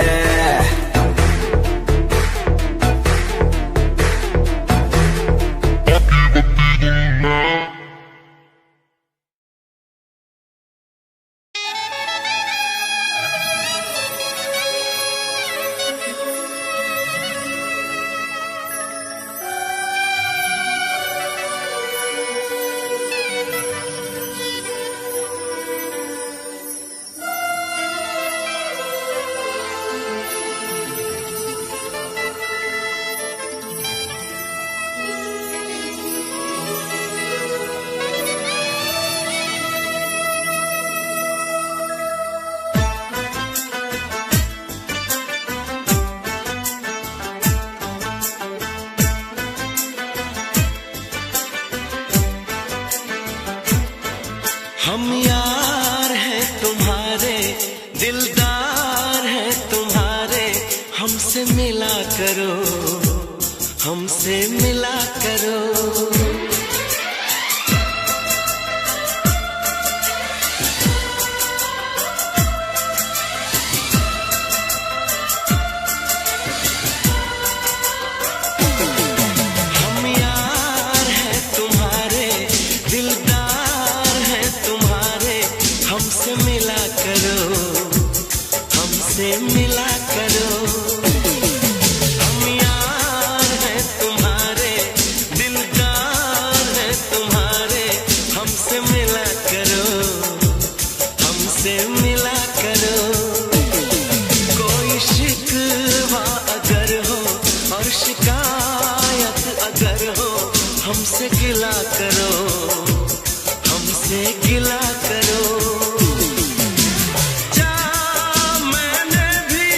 हम यार हैं तुम्हारे, दिलदार हैं तुम्हारे, हमसे मिला करो, हमसे मिला करो। हम यार हैं तुम्हारे, दिलदार हैं तुम्हारे, हमसे मिला करो, हमसे मिला करो। हम यार हैं तुम्हारे, दिलदार हैं तुम्हारे, हमसे मिला करो, हमसे मिला करो। कोई शिकवा अगर हो और शिकायत अगर हो, हमसे गिला करो, हमसे गिला करो। जा मैंने भी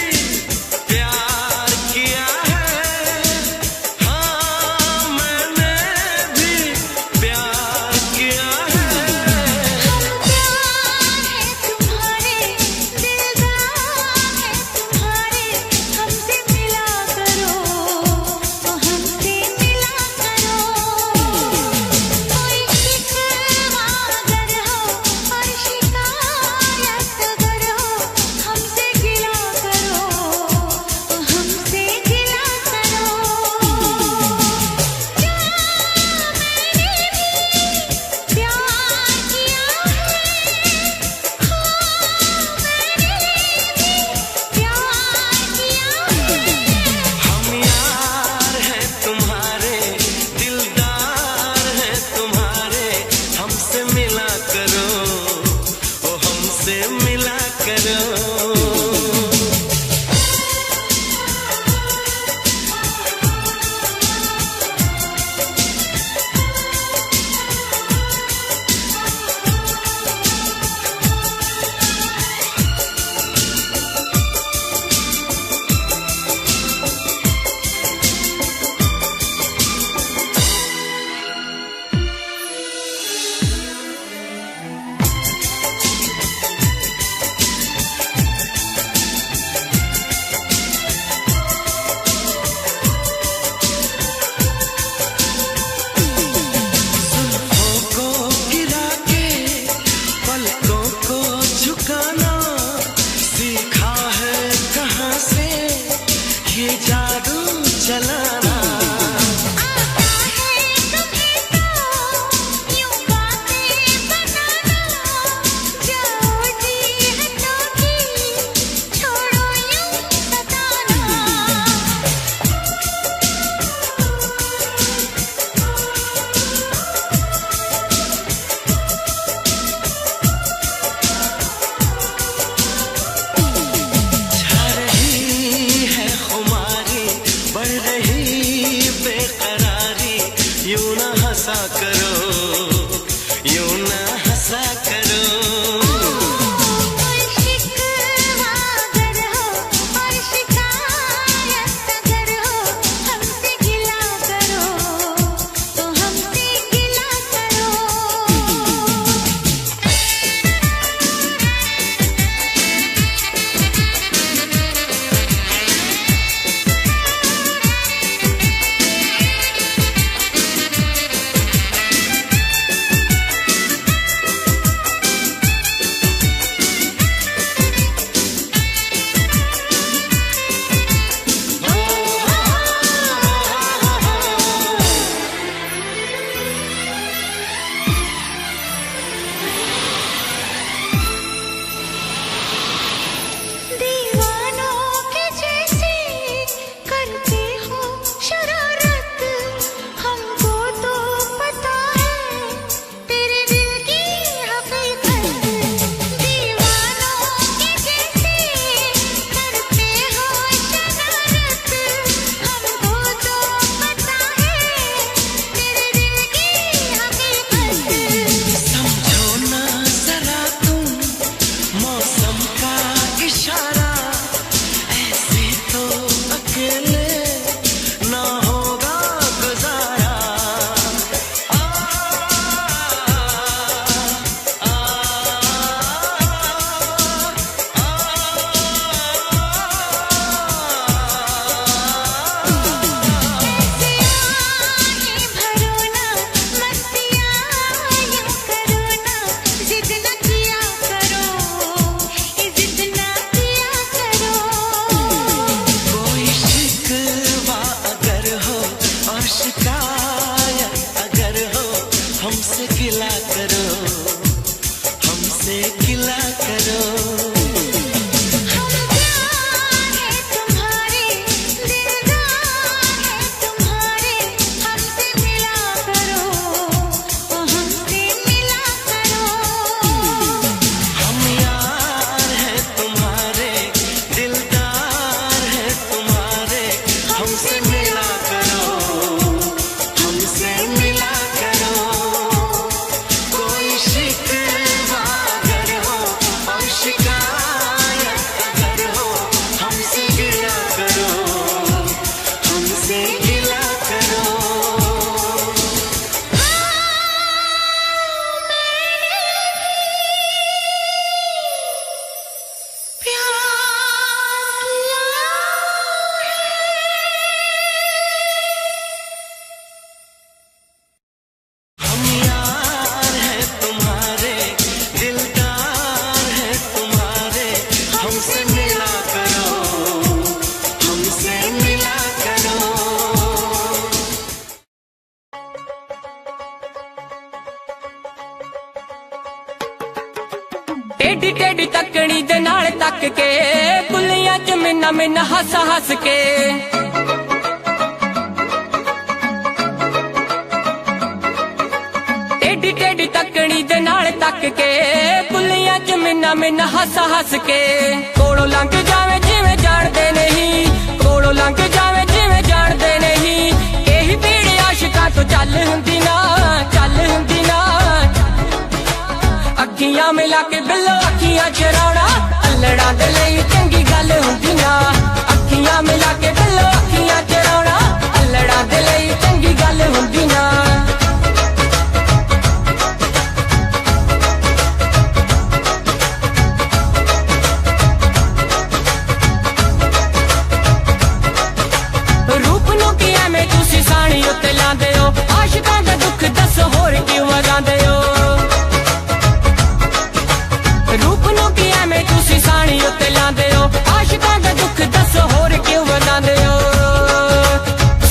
टेढ़ी टेढ़ी तकनी दे नाल तक के बुलियां च मिन्ना मिन्ना हस हस के टेढ़ी टेढ़ी तकनी दे नाल तक के बुलियां च मिन्ना मिन्ना हस हस के कोलों लंघ जावे जिवें जाणदे नहीं कोलों लंघ जावे जिवें जाणदे नहीं यही भीड़ आशिकां तो चल हुंदी ना अखियां मिला के बिल्लो अखियां चराउणा अल्लड़ां दे लई चंगी गल हुंदी ना अखियां मिला के बिल्लो अखियां चराउणा अल्लड़ां दे लई चंगी गल हुंदी ना रूप नूं कि एवें तुसीं साणी उत्ते लांदे हो आशिकां दा दुख दस होर क्यों वगांदे हो रूप नूं कि एवें तुसीं साणी उत्ते लांदे हो आशिकां दा दुख दस होर क्यों वगांदे हो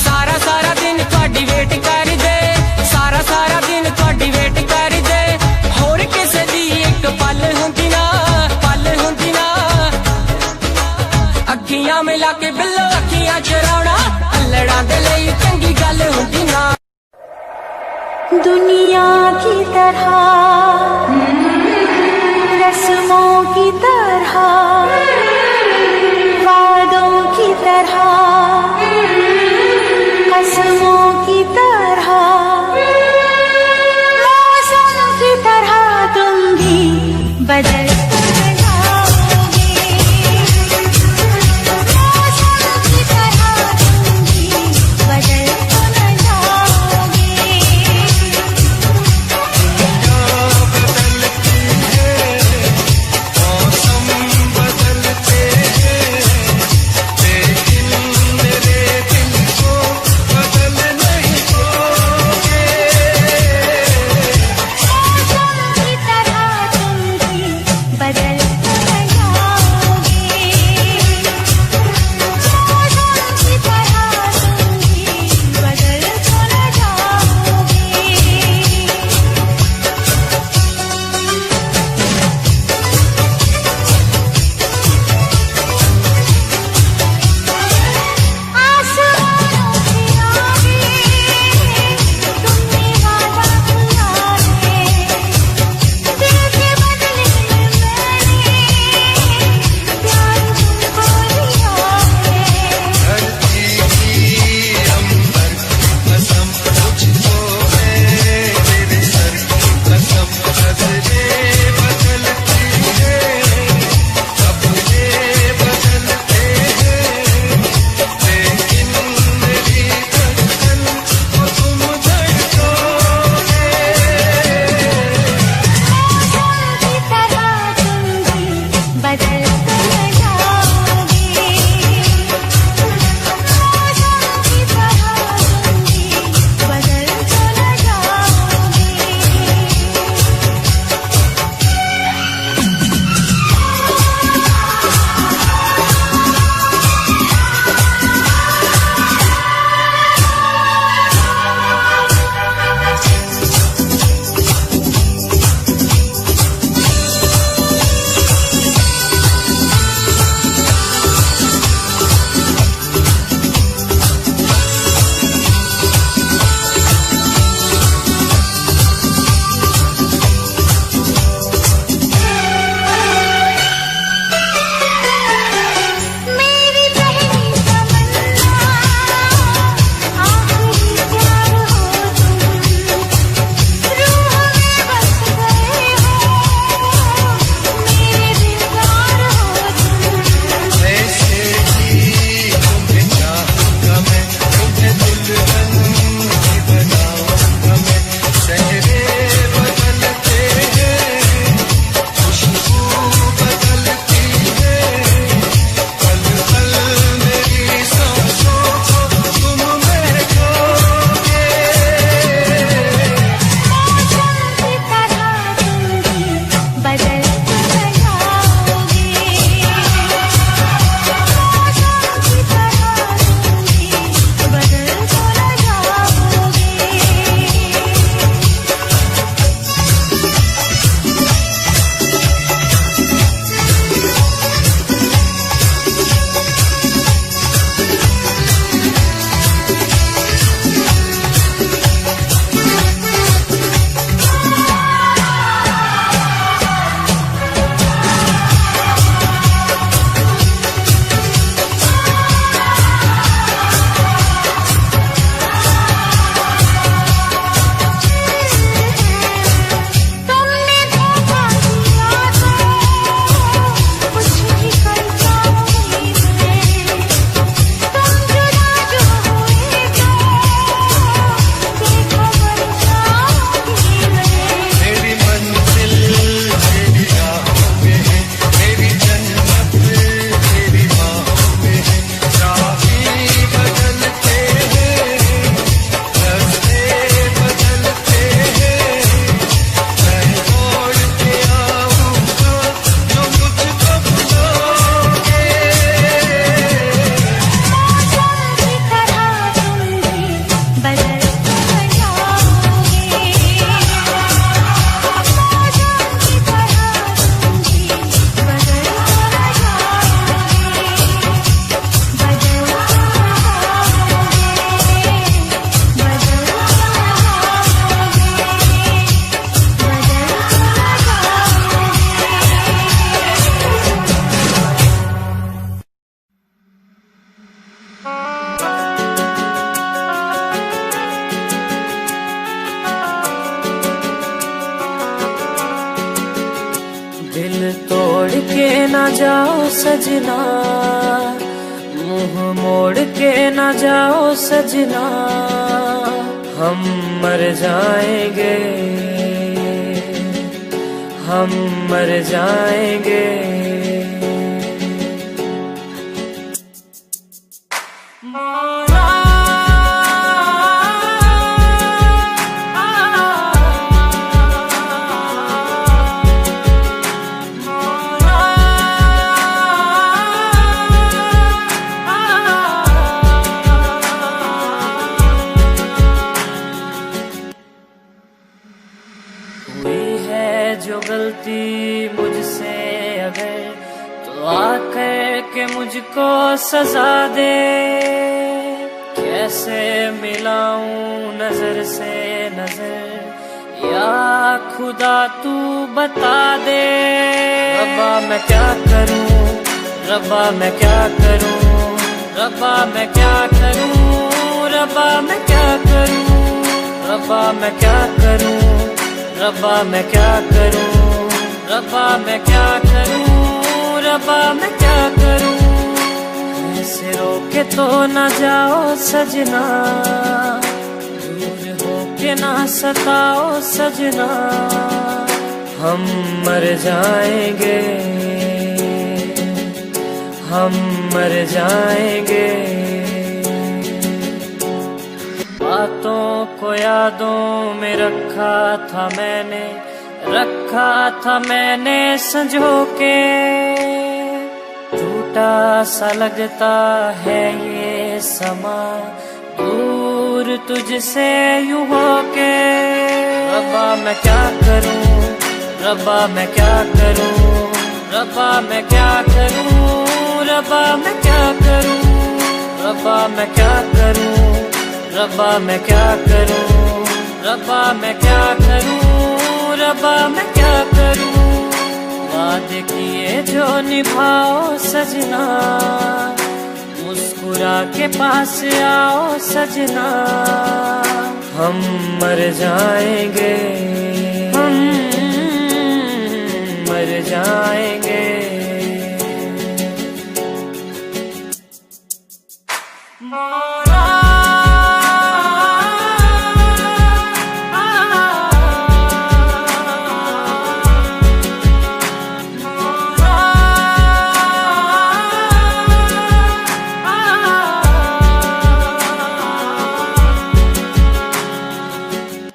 सारा सारा दिन तुहाडी वेट करदे सारा सारा दिन तुहाडी वेट करदे होर किसे दी इक पल हुंदी ना अखियां मिला के बिल्लो अखियां चराउणा अल्लड़ां दे लई चंगी गल हुंदी ना दुनिया की तरह रस्मों की तरह वादों की तरह कसमों की तरह मौसम की तरह तुम भी बदल के ना जाओ सजना, मुंह मोड़ के ना जाओ सजना, हम मर जाएंगे, हम मर जाएंगे। जो गलती मुझसे अगर तो आकर के मुझको सजा दे, कैसे मिलाऊं नजर से नजर या खुदा तू बता दे। रब्बा मैं क्या करूं, रब्बा मैं क्या करूं, रब्बा मैं क्या करूं, रब्बा मैं क्या करूं, रब्बा मैं क्या करूं, रब्बा मैं क्या करूं, रब्बा मैं क्या करूं, रब्बा मैं क्या करूं। ऐसे रोके तो ना जाओ सजना, दूर होके ना सताओ सजना, हम मर जाएंगे, हम मर जाएंगे। बातों को यादों में रखा था मैंने, रखा था मैंने संजो के, टूटा सा लगता है ये समा दूर तुझसे यूं होके। रब्बा मैं क्या करूं, रब्बा मैं क्या करूं, रब्बा मैं क्या करूं, रब्बा मैं क्या करूं, रब्बा मैं क्या करूं, रब्बा मैं क्या करूं, रब्बा मैं क्या करूं, रब्बा मैं क्या करूं। वादे किए जो निभाओ सजना, मुस्कुरा के पास आओ सजना, हम मर जाएंगे,